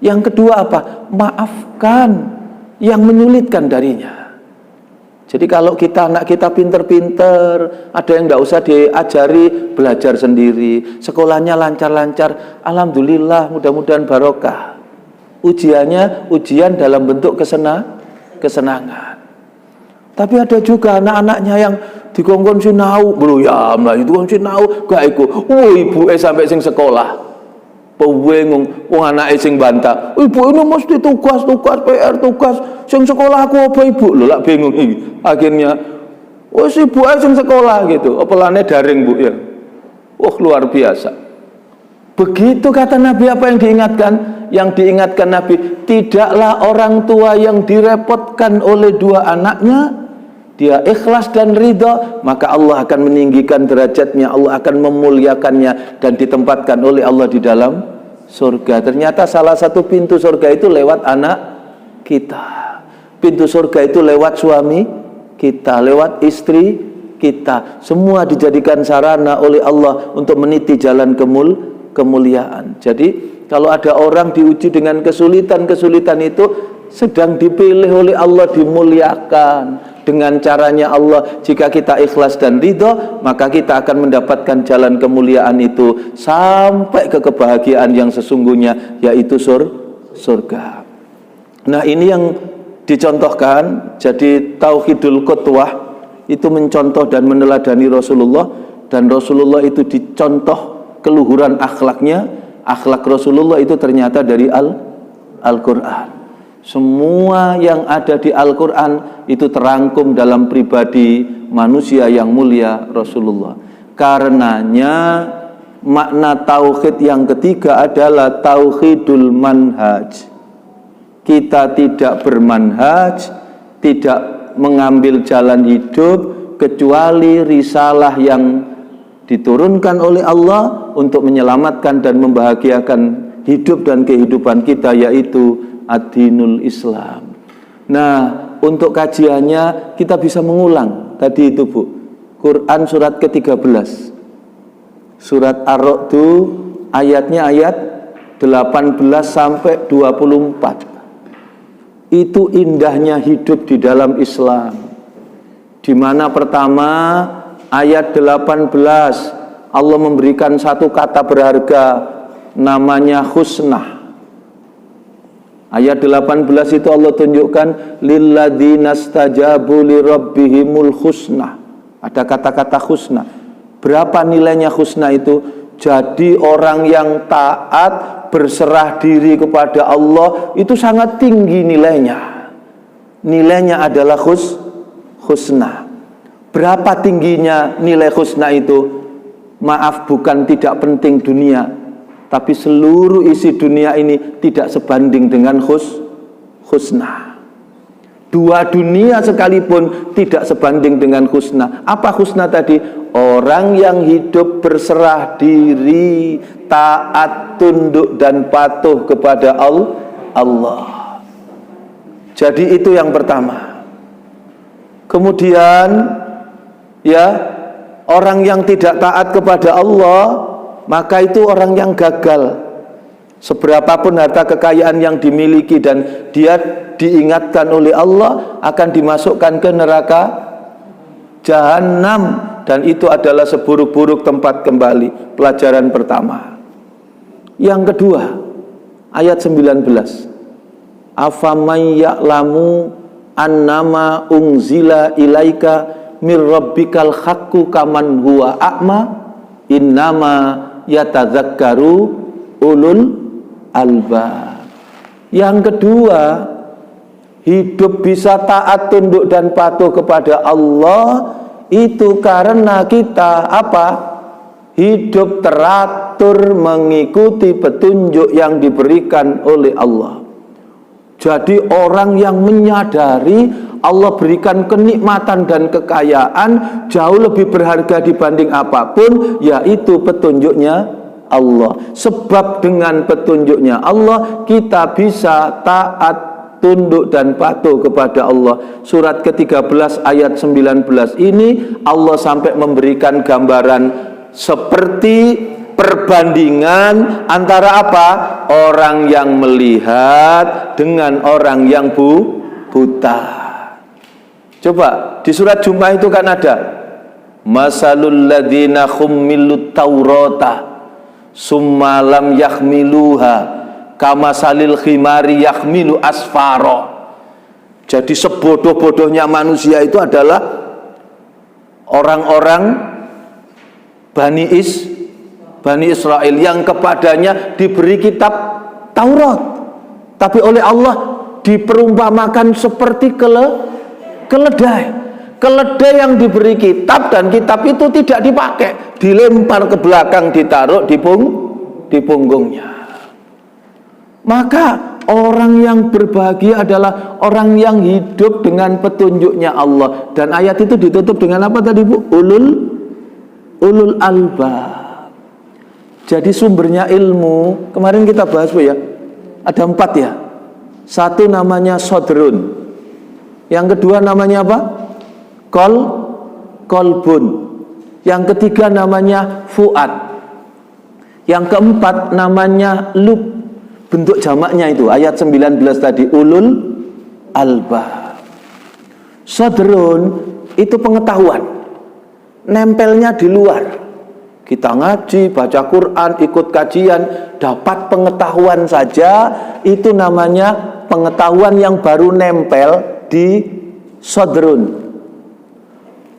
Yang kedua apa? Maafkan yang menyulitkan darinya. Jadi kalau anak kita pinter-pinter, ada yang tidak usah diajari, belajar sendiri, sekolahnya lancar-lancar, alhamdulillah, mudah-mudahan barokah. Ujiannya ujian dalam bentuk kesenangan. Tapi ada juga anak-anaknya yang dikongkon sinau, belum lah itu kan sinau, gak ikut. Ibu sampai sing sekolah. Bingung, anak sing bantah. Ibu ini mesti tugas PR, tugas. Sing sekolah aku apa ibu? Lho lak bingung iki. Akhirnya wis ibu ae sing sekolah gitu. Apalane daring, Bu ya. Luar biasa. Begitu kata Nabi, apa yang diingatkan? Yang diingatkan Nabi, tidaklah orang tua yang direpotkan oleh 2 anaknya, dia ikhlas dan ridha, maka Allah akan meninggikan derajatnya, Allah akan memuliakannya dan ditempatkan oleh Allah di dalam surga. Ternyata salah satu pintu surga itu lewat anak kita. Pintu surga itu lewat suami kita, lewat istri kita. Semua dijadikan sarana oleh Allah untuk meniti jalan kemuliaan. Jadi kalau ada orang diuji dengan kesulitan itu sedang dipilih oleh Allah, dimuliakan dengan caranya Allah. Jika kita ikhlas dan ridho, maka kita akan mendapatkan jalan kemuliaan itu sampai ke kebahagiaan yang sesungguhnya, yaitu surga. Nah, ini yang dicontohkan. Jadi tauhidul qudwah itu mencontoh dan meneladani Rasulullah, dan Rasulullah itu dicontoh keluhuran akhlaknya. Akhlak Rasulullah itu ternyata dari Al-Quran. Semua yang ada di Al-Quran itu terangkum dalam pribadi manusia yang mulia Rasulullah. Karenanya makna tauhid yang ketiga adalah tauhidul manhaj. Kita tidak bermanhaj, tidak mengambil jalan hidup kecuali risalah yang diturunkan oleh Allah untuk menyelamatkan dan membahagiakan hidup dan kehidupan kita, yaitu ad-dinul Islam. Nah, untuk kajiannya kita bisa mengulang tadi itu, Bu. Quran surat ke-13. Surat Ar-Ra'd ayatnya ayat 18 sampai 24. Itu indahnya hidup di dalam Islam. Di mana pertama ayat 18 Allah memberikan satu kata berharga, namanya husnah. Ayat 18 itu Allah tunjukkan lilladzina stajabu lirabbihimul husnah. Ada kata-kata husnah. Berapa nilainya husnah itu? Jadi orang yang taat, berserah diri kepada Allah itu sangat tinggi nilainya. Nilainya adalah husnah. Berapa tingginya nilai husnah itu? Maaf, bukan tidak penting dunia, Tapi seluruh isi dunia ini tidak sebanding dengan husna. Dua dunia sekalipun tidak sebanding dengan husna. Apa husna tadi? Orang yang hidup berserah diri, taat, tunduk dan patuh kepada Allah. Jadi itu yang pertama. Kemudian ya, orang yang tidak taat kepada Allah, maka itu orang yang gagal. Seberapapun harta kekayaan yang dimiliki dan dia diingatkan oleh Allah akan dimasukkan ke neraka Jahanam, dan itu adalah seburuk-buruk tempat kembali. Pelajaran pertama. Yang kedua, ayat 19. Afamay ya'lamu annama unzila ilaika mir rabbikal haqqu kaman huwa a'ma innama yatadzakkaru ulul albab. Yang kedua, hidup bisa taat, tunduk dan patuh kepada Allah itu karena kita apa? Hidup teratur mengikuti petunjuk yang diberikan oleh Allah. Jadi orang yang menyadari Allah berikan kenikmatan dan kekayaan jauh lebih berharga dibanding apapun, yaitu petunjuknya Allah. Sebab dengan petunjuknya Allah kita bisa taat, tunduk dan patuh kepada Allah. Surat ke-13 ayat 19 ini Allah sampai memberikan gambaran seperti perbandingan antara apa? Orang yang melihat dengan orang yang buta. Coba di surat Jumat itu kan ada masalul ladzina hummilut taurata summa lam yahmiluha kamasalil khimari yahmilu asfaro. Jadi sebodoh-bodohnya manusia itu adalah orang-orang Bani Israel yang kepadanya diberi kitab Taurat, tapi oleh Allah diperumpamakan seperti keledai. Keledai yang diberi kitab dan kitab itu tidak dipakai, dilempar ke belakang, ditaruh di punggungnya. Maka orang yang berbahagia adalah orang yang hidup dengan petunjuknya Allah. Dan ayat itu ditutup dengan apa tadi Bu? Ulul albab. Jadi sumbernya ilmu, kemarin kita bahas Bu ya, ada 4 ya. Satu namanya sodrun, yang kedua namanya apa? Kolbun, yang ketiga namanya fuad, yang keempat namanya lub. Bentuk jamaknya itu ayat 19 tadi, ulul albab. Sodrun itu pengetahuan, nempelnya di luar. Kita ngaji, baca Quran, ikut kajian, dapat pengetahuan saja, itu namanya pengetahuan yang baru nempel di sodrun.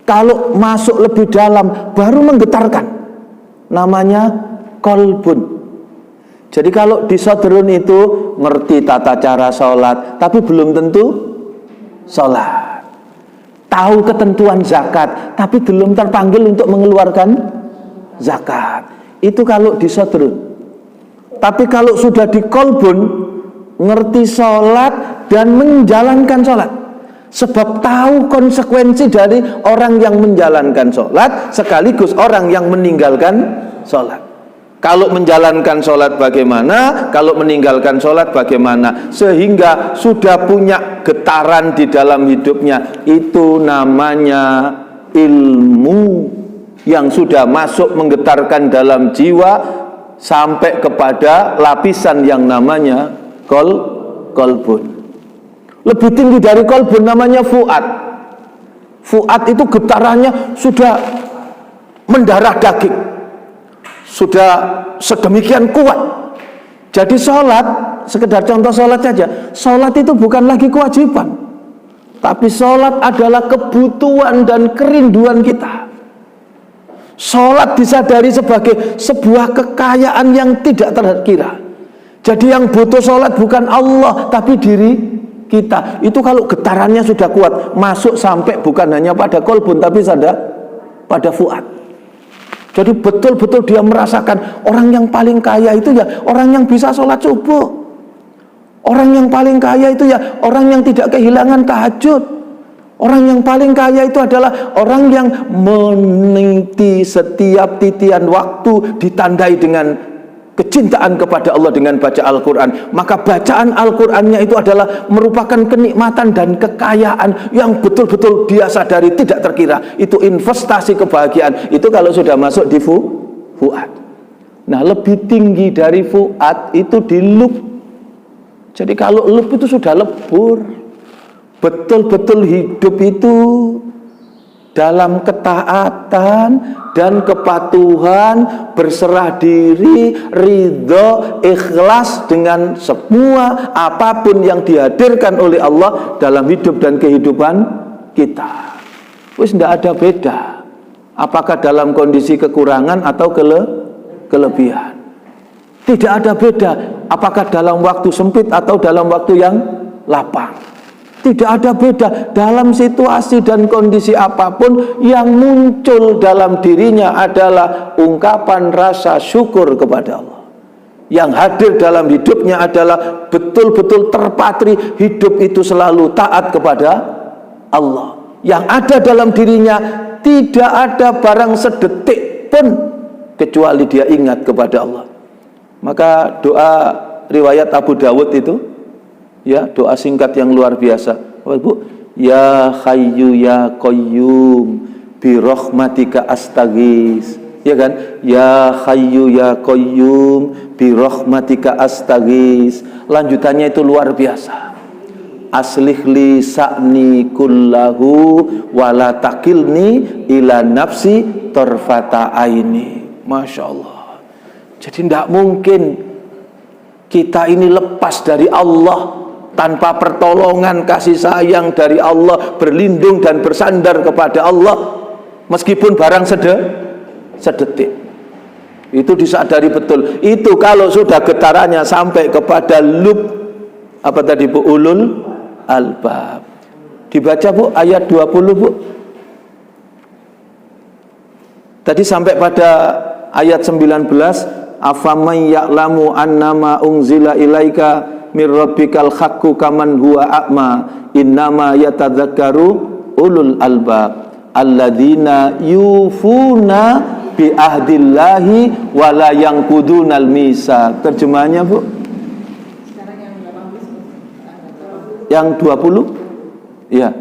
Kalau masuk lebih dalam, baru menggetarkan, namanya kolbun. Jadi kalau di sodrun itu ngerti tata cara sholat, tapi belum tentu sholat. Tahu ketentuan zakat, tapi belum terpanggil untuk mengeluarkan zakat. Itu kalau di sodrun. Tapi kalau sudah di kolbun, ngerti sholat dan menjalankan sholat. Sebab tahu konsekuensi dari orang yang menjalankan sholat sekaligus orang yang meninggalkan sholat. Kalau menjalankan sholat bagaimana, kalau meninggalkan sholat bagaimana, sehingga sudah punya getaran di dalam hidupnya. Itu namanya ilmu yang sudah masuk menggetarkan dalam jiwa sampai kepada lapisan yang namanya kolbun. Lebih tinggi dari kolbun namanya fuad. Fuad itu getarannya sudah mendarah daging, sudah sedemikian kuat. Jadi sholat, sekedar contoh sholat saja, sholat itu bukan lagi kewajiban, tapi sholat adalah kebutuhan dan kerinduan kita. Sholat disadari sebagai sebuah kekayaan yang tidak terkira. Jadi yang butuh sholat bukan Allah, tapi diri kita. Itu kalau getarannya sudah kuat, masuk sampai bukan hanya pada kolbun, tapi pada fuad. Jadi betul-betul dia merasakan orang yang paling kaya itu ya orang yang bisa sholat subuh. Orang yang paling kaya itu ya orang yang tidak kehilangan tahajud. Orang yang paling kaya itu adalah orang yang meniti setiap titian waktu ditandai dengan kecintaan kepada Allah dengan baca Al-Quran. Maka bacaan Al-Qurannya itu adalah merupakan kenikmatan dan kekayaan yang betul-betul dia sadari tidak terkira. Itu investasi kebahagiaan. Itu kalau sudah masuk di fuad. Nah, lebih tinggi dari fuad itu di lub. Jadi kalau lub itu sudah lebur, betul-betul hidup itu dalam ketaatan dan kepatuhan, berserah diri, ridho, ikhlas dengan semua apapun yang dihadirkan oleh Allah dalam hidup dan kehidupan kita. Wis ndak ada beda apakah dalam kondisi kekurangan atau kelebihan. Tidak ada beda apakah dalam waktu sempit atau dalam waktu yang lapang. Tidak ada beda dalam situasi dan kondisi apapun yang muncul dalam dirinya adalah ungkapan rasa syukur kepada Allah. Yang hadir dalam hidupnya adalah betul-betul terpatri, hidup itu selalu taat kepada Allah. Yang ada dalam dirinya tidak ada barang sedetik pun kecuali dia ingat kepada Allah. Maka doa riwayat Abu Dawud itu, ya, doa singkat yang luar biasa. Apa Bu? Ya Hayyu ya Qayyum bi rahmatika astaghis. Ya kan? Ya Hayyu ya Qayyum bi rahmatika astaghis. Lanjutannya itu luar biasa. Aslih li sa'ni kullahu wala takilni ila nafsi tarfata aini. Masya Allah. Jadi tidak mungkin kita ini lepas dari Allah tanpa pertolongan kasih sayang dari Allah, berlindung dan bersandar kepada Allah meskipun barang sedetik. Itu disadari betul. Itu kalau sudah getarannya sampai kepada lub apa tadi Bu, ulul albab. Dibaca Bu ayat 20 Bu. Tadi sampai pada ayat 19, afaman ya'lamu annama unzila ilaika mir rabbikal haqqu kaman huwa a'ma innama yatadzakkaru ulul albab alladzina yufuna bi ahdillahi wa la yanqudunal mitsaq. Terjemahannya Bu? Yang 20? Iya.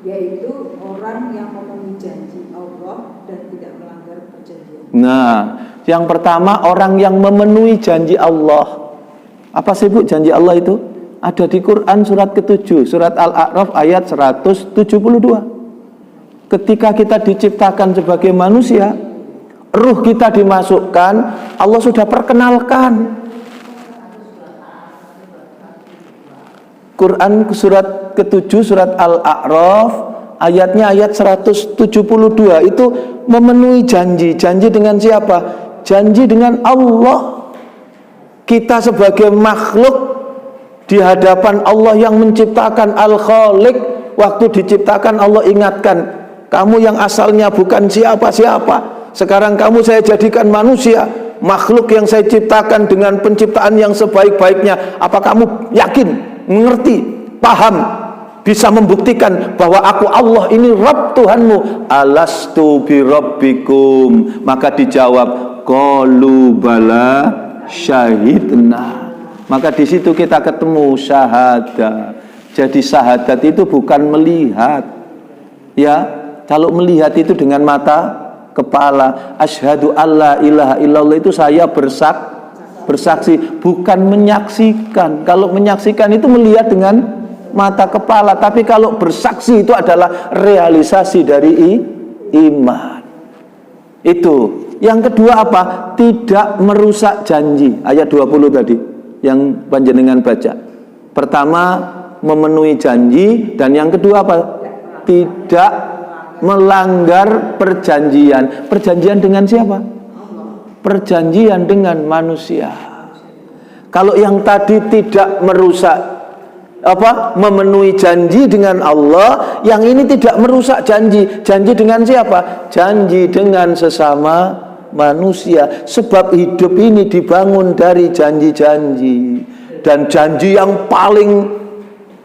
Yaitu orang yang memenuhi janji Allah dan tidak melanggar perjanjian. Nah, yang pertama orang yang memenuhi janji Allah. Apa sih Bu janji Allah itu? Ada di Quran surat ke-7, surat Al-A'raf ayat 172. Ketika kita diciptakan sebagai manusia, ruh kita dimasukkan, Allah sudah perkenalkan. Quran surat ke-7 surat Al-A'raf ayatnya ayat 172 itu memenuhi janji. Janji dengan siapa? Janji dengan Allah. Kita sebagai makhluk di hadapan Allah yang menciptakan Al-Khaliq, waktu diciptakan Allah ingatkan, kamu yang asalnya bukan siapa-siapa, sekarang kamu saya jadikan manusia, makhluk yang saya ciptakan dengan penciptaan yang sebaik-baiknya. Apa kamu yakin, mengerti, paham, bisa membuktikan bahwa aku Allah ini Rabb Tuhanmu? Alastu bi rabbikum. Maka dijawab qalu bala syahidna. Maka di situ kita ketemu syahadat. Jadi syahadat itu bukan melihat, ya. Kalau melihat itu dengan mata kepala, asyhadu alla ilaha illallah, itu saya bersaksi, bukan menyaksikan. Kalau menyaksikan itu melihat dengan mata kepala, tapi kalau bersaksi itu adalah realisasi dari iman. Itu. Yang kedua apa? Tidak merusak janji. Ayat 20 tadi yang panjenengan baca. Pertama, memenuhi janji, dan yang kedua apa? Tidak melanggar perjanjian. Perjanjian dengan siapa? Perjanjian dengan manusia. Kalau yang tadi tidak merusak memenuhi janji dengan Allah, yang ini tidak merusak janji. Janji dengan siapa? Janji dengan sesama manusia. Sebab hidup ini dibangun dari janji-janji. Dan janji yang paling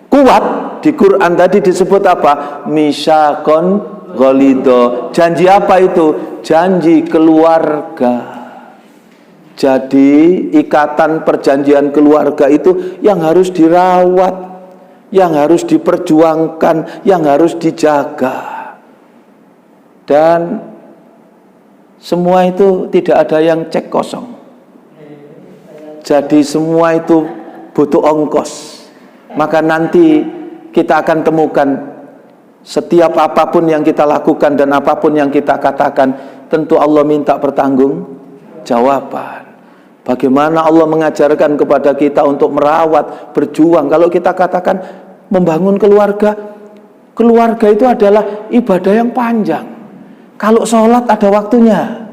kuat di Quran tadi disebut apa? Misakon ghalido. Janji apa itu? Janji keluarga. Jadi ikatan perjanjian keluarga itu yang harus dirawat, yang harus diperjuangkan, yang harus dijaga. Dan semua itu tidak ada yang cek kosong. Jadi semua itu butuh ongkos. Maka nanti kita akan temukan setiap apapun yang kita lakukan dan apapun yang kita katakan, tentu Allah minta pertanggungjawaban. Bagaimana Allah mengajarkan kepada kita untuk merawat, berjuang. Kalau kita katakan membangun keluarga, keluarga itu adalah ibadah yang panjang. Kalau sholat ada waktunya,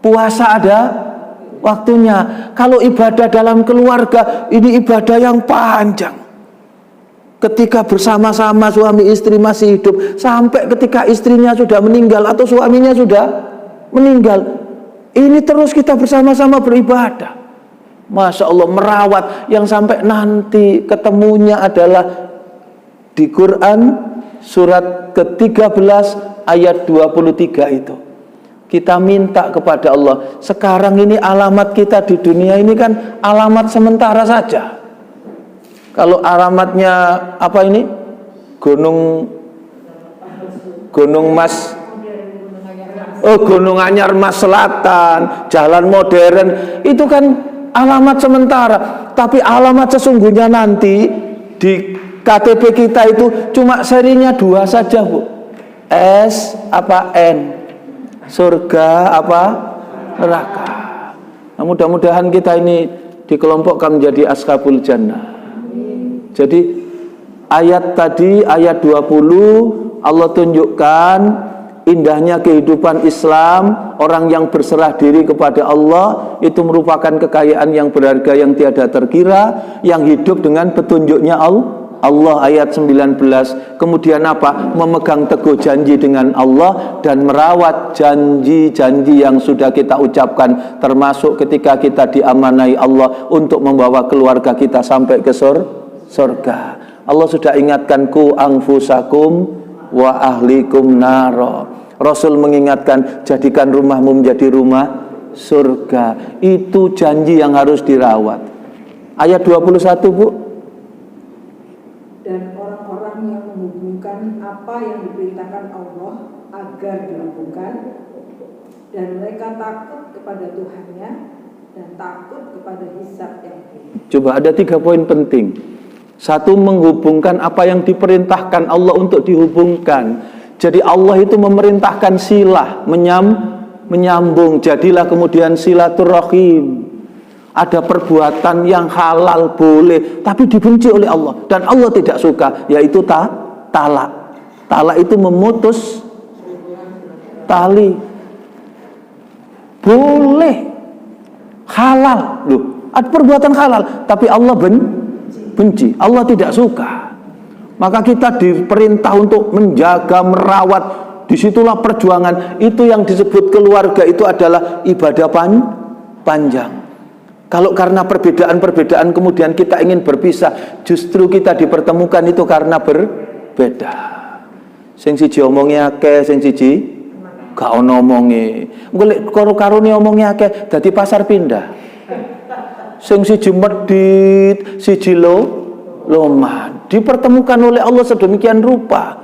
puasa ada waktunya. Kalau ibadah dalam keluarga, ini ibadah yang panjang. Ketika bersama-sama suami istri masih hidup, sampai ketika istrinya sudah meninggal atau suaminya sudah meninggal, ini terus kita bersama-sama beribadah. Masya Allah, merawat yang sampai nanti ketemunya adalah di Quran surat ke-13 ayat 23 itu. Kita minta kepada Allah. Sekarang ini alamat kita di dunia ini kan alamat sementara saja. Kalau alamatnya apa ini? Gunung Mas, Gunung Anyar Mas Selatan, jalan modern, itu kan alamat sementara. Tapi alamat sesungguhnya nanti di KTP kita itu cuma serinya 2 saja, Bu. S apa N, surga apa neraka. Nah, mudah-mudahan kita ini dikelompokkan menjadi ashabul jannah. Jadi ayat tadi, ayat 20, Allah tunjukkan indahnya kehidupan Islam. Orang yang berserah diri kepada Allah itu merupakan kekayaan yang berharga yang tiada terkira, yang hidup dengan petunjuknya Allah. Ayat 19. Kemudian apa? Memegang teguh janji dengan Allah dan merawat janji-janji yang sudah kita ucapkan, termasuk ketika kita diamanai Allah untuk membawa keluarga kita sampai ke surga. Allah sudah ingatkan ku anfusakum wa ahlikum naro. Rasul mengingatkan, jadikan rumahmu menjadi rumah surga. Itu janji yang harus dirawat. Ayat 21, Bu. Dan orang-orang yang menghubungkan apa yang diperintahkan Allah agar dilakukan, dan mereka takut kepada Tuhannya dan takut kepada hisab yang baik. Coba ada 3 poin penting. 1, menghubungkan apa yang diperintahkan Allah untuk dihubungkan. Jadi Allah itu memerintahkan silah, menyambung. Jadilah kemudian silaturahim. Ada perbuatan yang halal boleh, tapi dibenci oleh Allah dan Allah tidak suka, yaitu talak. Talak itu memutus tali. Boleh, halal, loh. Ada perbuatan halal, tapi Allah benci. Allah tidak suka. Maka kita diperintah untuk menjaga, merawat. Disitulah perjuangan. Itu yang disebut keluarga, itu adalah ibadah panjang. Kalau karena perbedaan-perbedaan kemudian kita ingin berpisah, justru kita dipertemukan itu karena berbeda. Sing siji omongnya akeh, sing siji gak ono omonge. Engko lek karo-karone omongnya akeh, dadi pasar pindah. Sing siji medit, siji loman. Dipertemukan oleh Allah sedemikian rupa.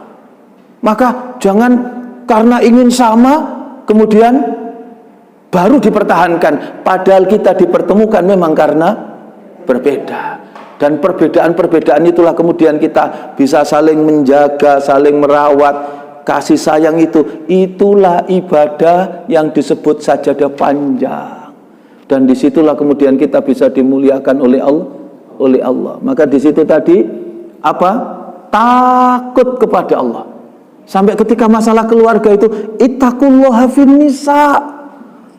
Maka jangan karena ingin sama kemudian baru dipertahankan, padahal kita dipertemukan memang karena berbeda. Dan perbedaan-perbedaan itulah kemudian kita bisa saling menjaga, saling merawat. Kasih sayang itulah ibadah yang disebut sajadah panjang. Dan disitulah kemudian kita bisa dimuliakan oleh Allah. Maka disitu tadi apa? Takut kepada Allah. Sampai ketika masalah keluarga itu, ittaqullaha fin nisa.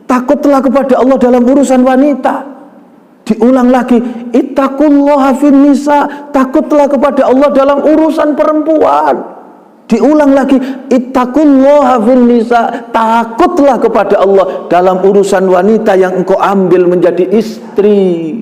Takutlah kepada Allah dalam urusan wanita. Diulang lagi, ittaqullaha fin nisa. Takutlah kepada Allah dalam urusan perempuan. Diulang lagi, ittaqullaha fin nisa, takutlah kepada Allah dalam urusan wanita yang engkau ambil menjadi istri.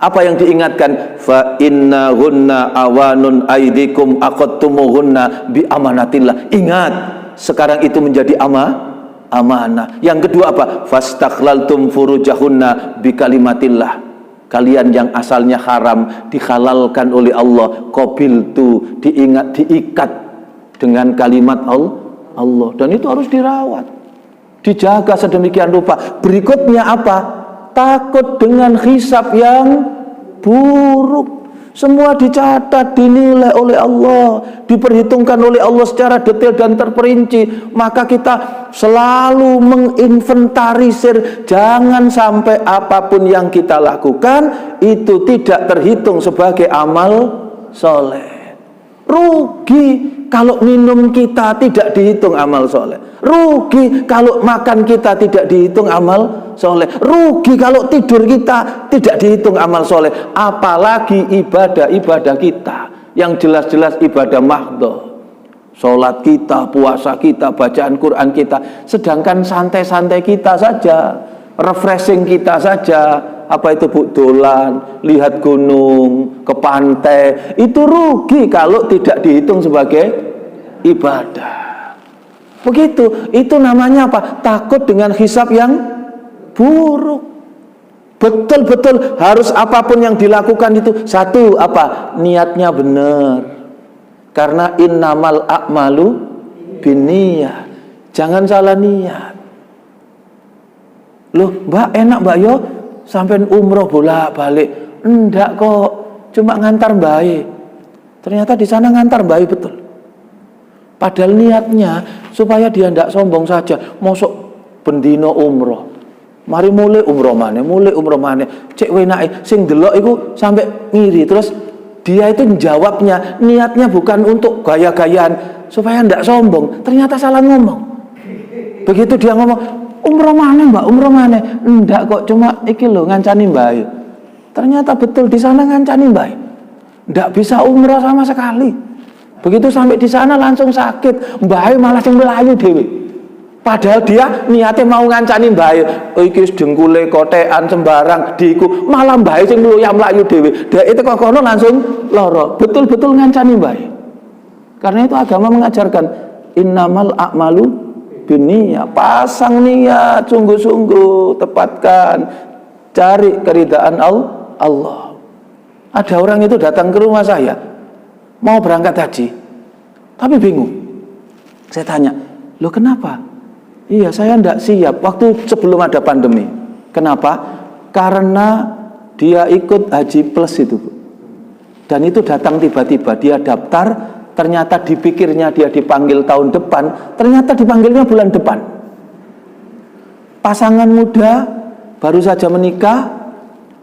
Apa yang diingatkan? Fa innahunna awanun aidikum aqattumuhunna bi amanatillah. Ingat, sekarang itu menjadi amanah. Yang kedua apa? Fastakhlaltum furujahunna bi kalimatillah. Kalian yang asalnya haram dihalalkan oleh Allah, qabiltu, diikat dengan kalimat Allah, dan itu harus dirawat, dijaga sedemikian rupa. Berikutnya apa? Takut dengan hisab yang buruk. Semua dicatat, dinilai oleh Allah, diperhitungkan oleh Allah secara detail dan terperinci. Maka kita selalu menginventarisir, jangan sampai apapun yang kita lakukan itu tidak terhitung sebagai amal soleh. Rugi kalau minum kita tidak dihitung amal soleh. Rugi kalau makan kita tidak dihitung amal soleh. Rugi kalau tidur kita tidak dihitung amal soleh. Apalagi ibadah-ibadah kita yang jelas-jelas ibadah mahdhah. Sholat kita, puasa kita, bacaan Quran kita. Sedangkan santai-santai kita saja, refreshing kita saja, apa itu bu, dolan, lihat gunung, ke pantai, itu rugi kalau tidak dihitung sebagai ibadah. Begitu, itu namanya apa? Takut dengan hisab yang buruk. Betul-betul harus apapun yang dilakukan itu, satu apa? Niatnya benar. Karena innamal a'malu binniyah. Jangan salah niat. Loh, Mbak, enak Mbak yo sampai umroh bolak-balik. Enggak kok, cuma ngantar bayi. Ternyata di sana ngantar bayi betul. Padahal niatnya supaya dia ndak sombong saja. Mosok bendino umroh. Mari mulai umroh maneh, cek wenake sing delok iku sampai ngiri. Terus dia itu jawabnya niatnya bukan untuk gaya-gayaan supaya ndak sombong. Ternyata salah ngomong. Begitu dia ngomong, umroh maneh Mbak, umroh maneh. Enggak kok, cuma iki lho ngancani bayi. Ternyata betul di sana ngancani bayi. Ndak bisa umroh sama sekali. Begitu sampai di sana langsung sakit. Bayi malah sing melayu dhewe. Padahal dia niatnya mau ngancani bayi. Oh iki dengkule kotekan sembarang diiku, malah bayi sing mlayu dhewe. Dia itu kok kono langsung lara. Betul-betul ngancani bayi. Karena itu agama mengajarkan innamal a'malu binniyah. Pasang niat sungguh-sungguh, tepatkan, cari keridaan Allah. Ada orang itu datang ke rumah saya mau berangkat haji, tapi bingung. Saya tanya, loh kenapa? Iya, saya tidak siap waktu sebelum ada pandemi. Kenapa? Karena dia ikut haji plus itu, dan itu datang tiba-tiba. Dia daftar, ternyata dipikirnya dia dipanggil tahun depan, ternyata dipanggilnya bulan depan. Pasangan muda baru saja menikah,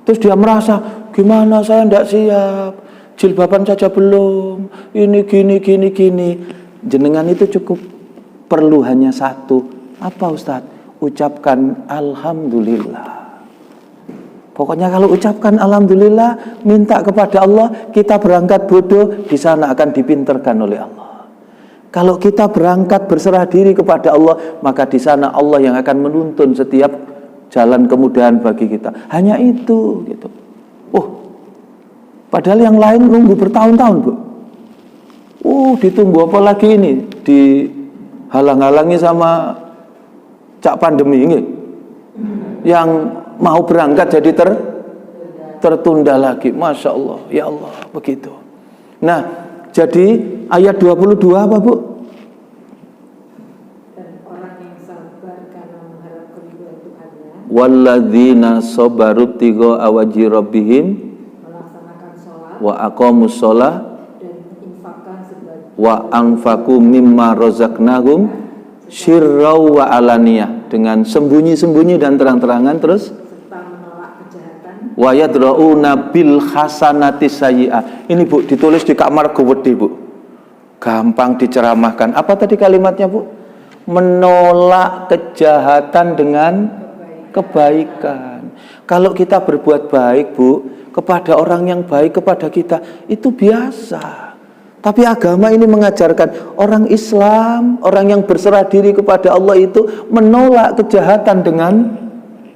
terus dia merasa, gimana saya tidak siap, jilbaban saja belum, ini gini. Jenengan itu cukup perlu hanya satu. Apa Ustaz? Ucapkan alhamdulillah. Pokoknya kalau ucapkan alhamdulillah, minta kepada Allah, kita berangkat bodoh, di sana akan dipinterkan oleh Allah. Kalau kita berangkat berserah diri kepada Allah, maka di sana Allah yang akan menuntun setiap jalan kemudahan bagi kita. Hanya itu gitu. Padahal yang lain nunggu bertahun-tahun, Bu. Ditunggu apa lagi ini? Dihalang-halangi sama cak pandemi ini. Yang mau berangkat jadi tertunda lagi. Masya Allah, ya Allah, begitu. Nah, jadi ayat 22 apa, Bu? Dan orang yang sabar karena mengharap keridhaan Tuhannya, Walladzina sabaru tiga awaji rabbihim melaksanakan sholat wa aqamus sholah dan infakkan sebagian wa anfaku mimma razaqnahum syirrau wa alaniyah, dengan sembunyi-sembunyi dan terang-terangan. Terus serta menolak kejahatan wa yadrauna bil hasanati sayyi'ah. Ini Bu, ditulis di kamar gede, Bu. Gampang diceramahkan. Apa tadi kalimatnya, Bu? Menolak kejahatan dengan kebaikan. Kalau kita berbuat baik, Bu, kepada orang yang baik kepada kita, itu biasa. Tapi agama ini mengajarkan orang Islam, orang yang berserah diri kepada Allah itu menolak kejahatan dengan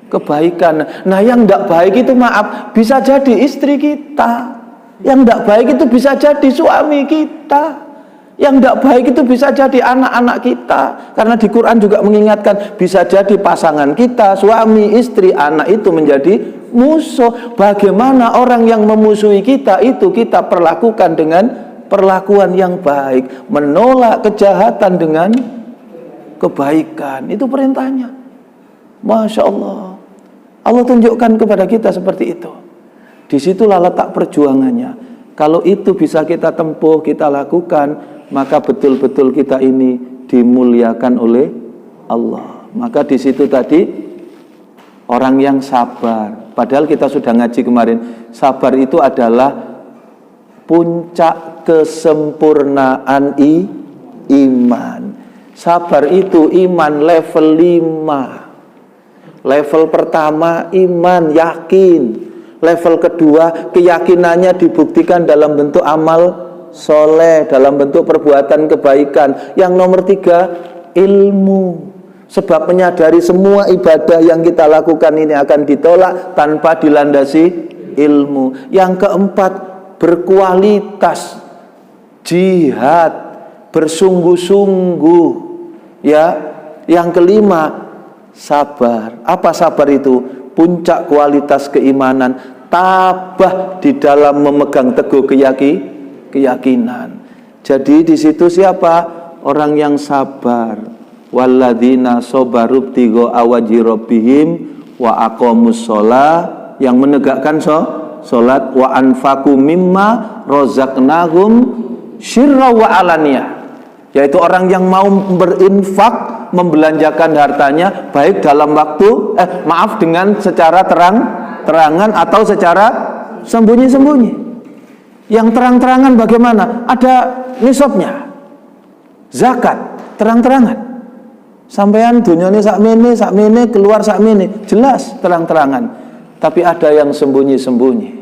kebaikan. Nah, yang tidak baik itu maaf, bisa jadi istri kita. Yang tidak baik itu bisa jadi suami kita. Yang tidak baik itu bisa jadi anak-anak kita. Karena di Quran juga mengingatkan, bisa jadi pasangan kita, suami, istri, anak itu menjadi musuh. Bagaimana orang yang memusuhi kita itu kita perlakukan dengan perlakuan yang baik, menolak kejahatan dengan kebaikan. Itu perintahnya. Masya Allah. Allah tunjukkan kepada kita seperti itu. Disitulah letak perjuangannya. Kalau itu bisa kita tempuh, kita lakukan, maka betul-betul kita ini dimuliakan oleh Allah. Maka di situ tadi orang yang sabar. Padahal kita sudah ngaji kemarin, sabar itu adalah puncak kesempurnaan iman. Sabar itu iman level 5. Level pertama iman, yakin. Level kedua keyakinannya dibuktikan dalam bentuk amal soleh, dalam bentuk perbuatan kebaikan. Yang nomor 3 ilmu. Sebab menyadari semua ibadah yang kita lakukan ini akan ditolak tanpa dilandasi ilmu. Yang keempat berkualitas, jihad, bersungguh-sungguh, ya. Yang kelima sabar. Apa sabar itu? Puncak kualitas keimanan, tabah di dalam memegang teguh keyakinan. Jadi di situ siapa? Orang yang sabar. Walladzina sabaru ibtigha wajhi rabbihim wa aqamus shalah, yang menegakkan salat, wa anfaqu mimma razaqnahum sirra wa alaniyah, yaitu orang yang mau berinfak, membelanjakan hartanya baik dalam waktu dengan secara terang-terangan atau secara sembunyi-sembunyi. Yang terang-terangan bagaimana? Ada nisabnya. Zakat terang-terangan. Sampean dunyane sakmene keluar sakmene, jelas terang-terangan. Tapi ada yang sembunyi-sembunyi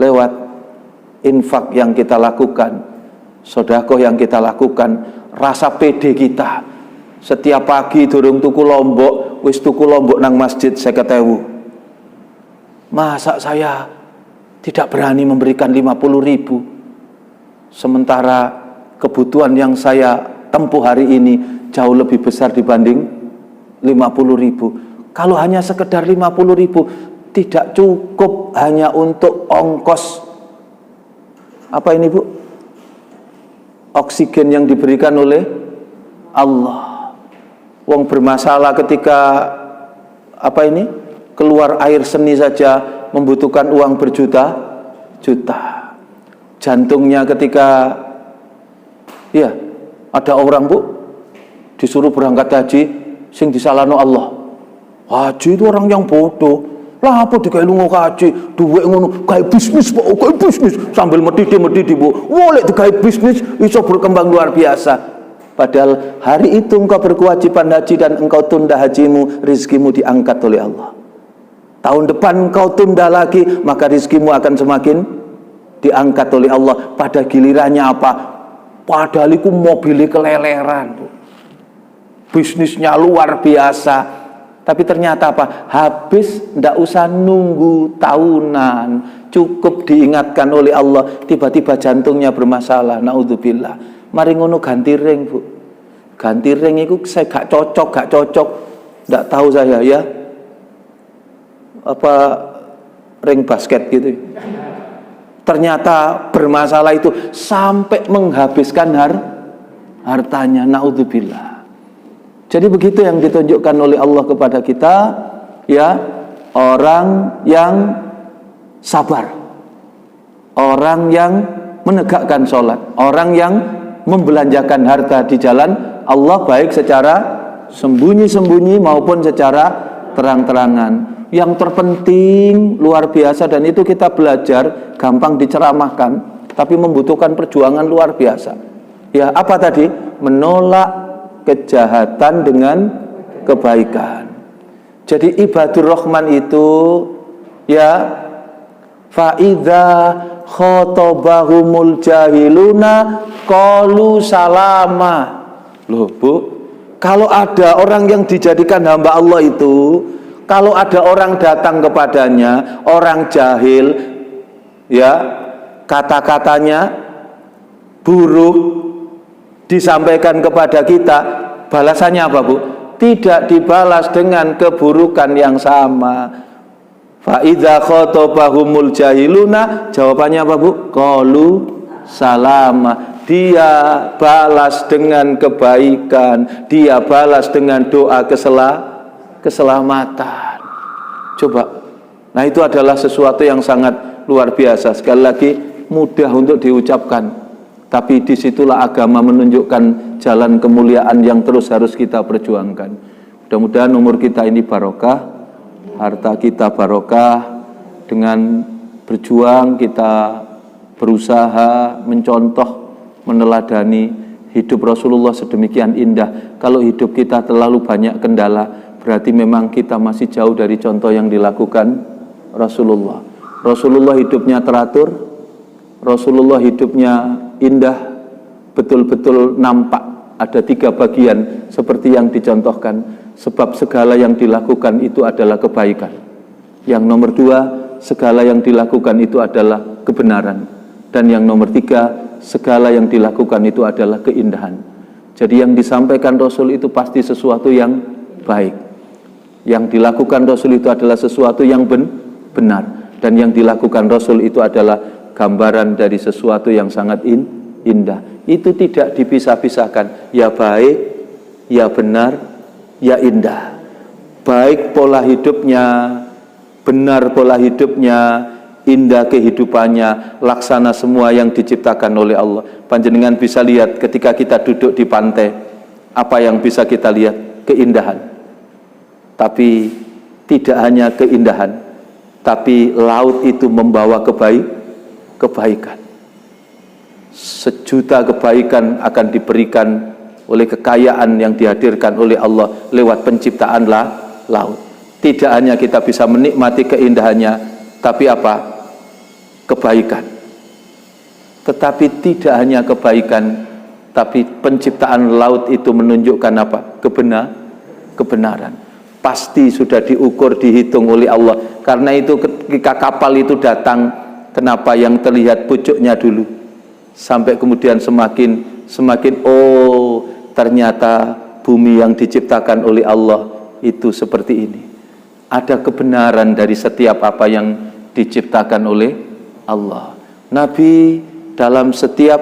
lewat infak yang kita lakukan, sedekah yang kita lakukan, rasa pede kita. Setiap pagi durung tuku lombok, wis tuku lombok nang masjid 50.000. Masa saya tidak berani memberikan 50.000, sementara kebutuhan yang saya tempuh hari ini jauh lebih besar dibanding 50.000. Kalau hanya sekedar 50.000 tidak cukup hanya untuk ongkos apa ini Bu? Oksigen yang diberikan oleh Allah. Wong bermasalah ketika apa ini? Keluar air seni saja membutuhkan uang berjuta-juta. Jantungnya ketika ya ada orang Bu disuruh berangkat haji, sing disalahno Allah. Haji itu orang yang bodoh. Lah apa digawe lunga haji, duwe ngono, gawe bisnis kok, gawe bisnis sambil medhidi Bu. Woleh digawe bisnis iso berkembang luar biasa. Padahal hari itu engkau berkewajiban haji dan engkau tunda hajimu, rezekimu diangkat oleh Allah. Tahun depan engkau tunda lagi, maka rezekimu akan semakin diangkat oleh Allah. Pada gilirannya apa? Padahal itu mobilnya keleleran Bu. Bisnisnya luar biasa, tapi ternyata apa? Habis, ndak usah nunggu tahunan, cukup diingatkan oleh Allah, tiba-tiba jantungnya bermasalah. Naudzubillah. Mari ngono ganti ring Bu. Ganti ring itu saya gak cocok, ndak tahu saya ya. Apa ring basket gitu. Ternyata bermasalah itu sampai menghabiskan hartanya. Naudzubillah. Jadi begitu yang ditunjukkan oleh Allah kepada kita, ya, orang yang sabar, orang yang menegakkan sholat, orang yang membelanjakan harta di jalan Allah baik secara sembunyi-sembunyi maupun secara terang-terangan. Yang terpenting luar biasa, dan itu kita belajar gampang diceramahkan, tapi membutuhkan perjuangan luar biasa. Ya, apa tadi? Menolak kejahatan dengan kebaikan. Jadi ibadur rahman itu ya, faidza khotabahumul jahiluna qalu salama. Loh Bu, kalau ada orang yang dijadikan hamba Allah itu, kalau ada orang datang kepadanya, orang jahil, ya, kata-katanya buruk disampaikan kepada kita, balasannya apa Bu? Tidak dibalas dengan keburukan yang sama. Fa idza khotabahumul jahiluna, jawabannya apa Bu? Qalu salama. Dia balas dengan kebaikan, dia balas dengan doa keselamatan. Coba. Nah, itu adalah sesuatu yang sangat luar biasa. Sekali lagi, mudah untuk diucapkan, tapi disitulah agama menunjukkan jalan kemuliaan yang terus harus kita perjuangkan. Mudah-mudahan umur kita ini barokah, harta kita barokah, dengan berjuang kita berusaha mencontoh, meneladani hidup Rasulullah sedemikian indah. Kalau hidup kita terlalu banyak kendala, berarti memang kita masih jauh dari contoh yang dilakukan Rasulullah. Rasulullah hidupnya teratur, Rasulullah hidupnya indah, betul-betul nampak. Ada 3 bagian seperti yang dicontohkan. Sebab segala yang dilakukan itu adalah kebaikan. Yang nomor 2, segala yang dilakukan itu adalah kebenaran. Dan yang nomor 3, segala yang dilakukan itu adalah keindahan. Jadi yang disampaikan Rasul itu pasti sesuatu yang baik. Yang dilakukan Rasul itu adalah sesuatu yang benar. Dan yang dilakukan Rasul itu adalah gambaran dari sesuatu yang sangat indah. Itu tidak dipisah-pisahkan. Ya baik, ya benar, ya indah. Baik pola hidupnya, benar pola hidupnya, indah kehidupannya, laksana semua yang diciptakan oleh Allah. Panjenengan bisa lihat ketika kita duduk di pantai, apa yang bisa kita lihat? Keindahan. Tapi tidak hanya keindahan, tapi laut itu membawa kebaikan. Sejuta kebaikan akan diberikan oleh kekayaan yang dihadirkan oleh Allah lewat penciptaan laut. Tidak hanya kita bisa menikmati keindahannya, tapi apa? Kebaikan. Tetapi tidak hanya kebaikan, tapi penciptaan laut itu menunjukkan apa? Kebenaran. Pasti sudah diukur, dihitung oleh Allah. Karena itu ketika kapal itu datang, kenapa yang terlihat pucuknya dulu? Sampai kemudian semakin oh, ternyata bumi yang diciptakan oleh Allah itu seperti ini. Ada kebenaran dari setiap apa yang diciptakan oleh Allah. Nabi dalam setiap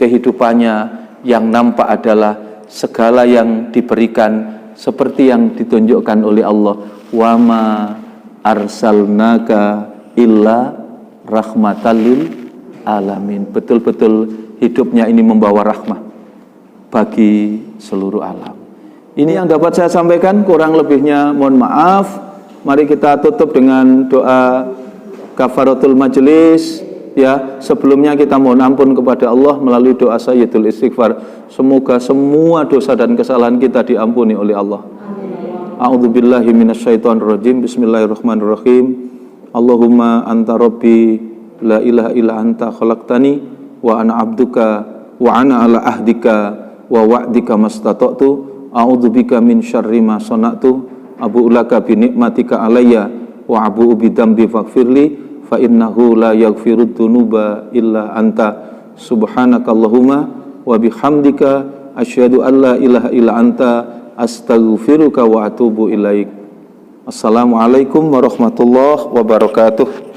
kehidupannya yang nampak adalah segala yang diberikan seperti yang ditunjukkan oleh Allah. Wa ma arsalnaka illa rahmatan lil alamin. Betul-betul hidupnya ini membawa rahmat bagi seluruh alam. Ini yang dapat saya sampaikan, kurang lebihnya mohon maaf. Mari kita tutup dengan doa kafaratul majelis. Ya, sebelumnya kita mohon ampun kepada Allah melalui doa Sayyidul Istighfar. Semoga semua dosa dan kesalahan kita diampuni oleh Allah. A'udzubillahi minasyaitonirrajim. Bismillahirrahmanirrahim. Allahumma anta rabbi la ilaha illa anta khalaqtani wa ana abduka wa ana ala ahdika wa wa'dika mastata'tu a'udzubika min syarri ma sana'tu abu'u laka bi ni'matika alayya wa abu'u bi dzambi faghfirli fa innahu la yaghfirud dzunuba illa anta subhanakallahumma wa bihamdika asyhadu an la ilaha illa anta astaghfiruka wa atubu ilaik. Assalamualaikum warahmatullahi wabarakatuh.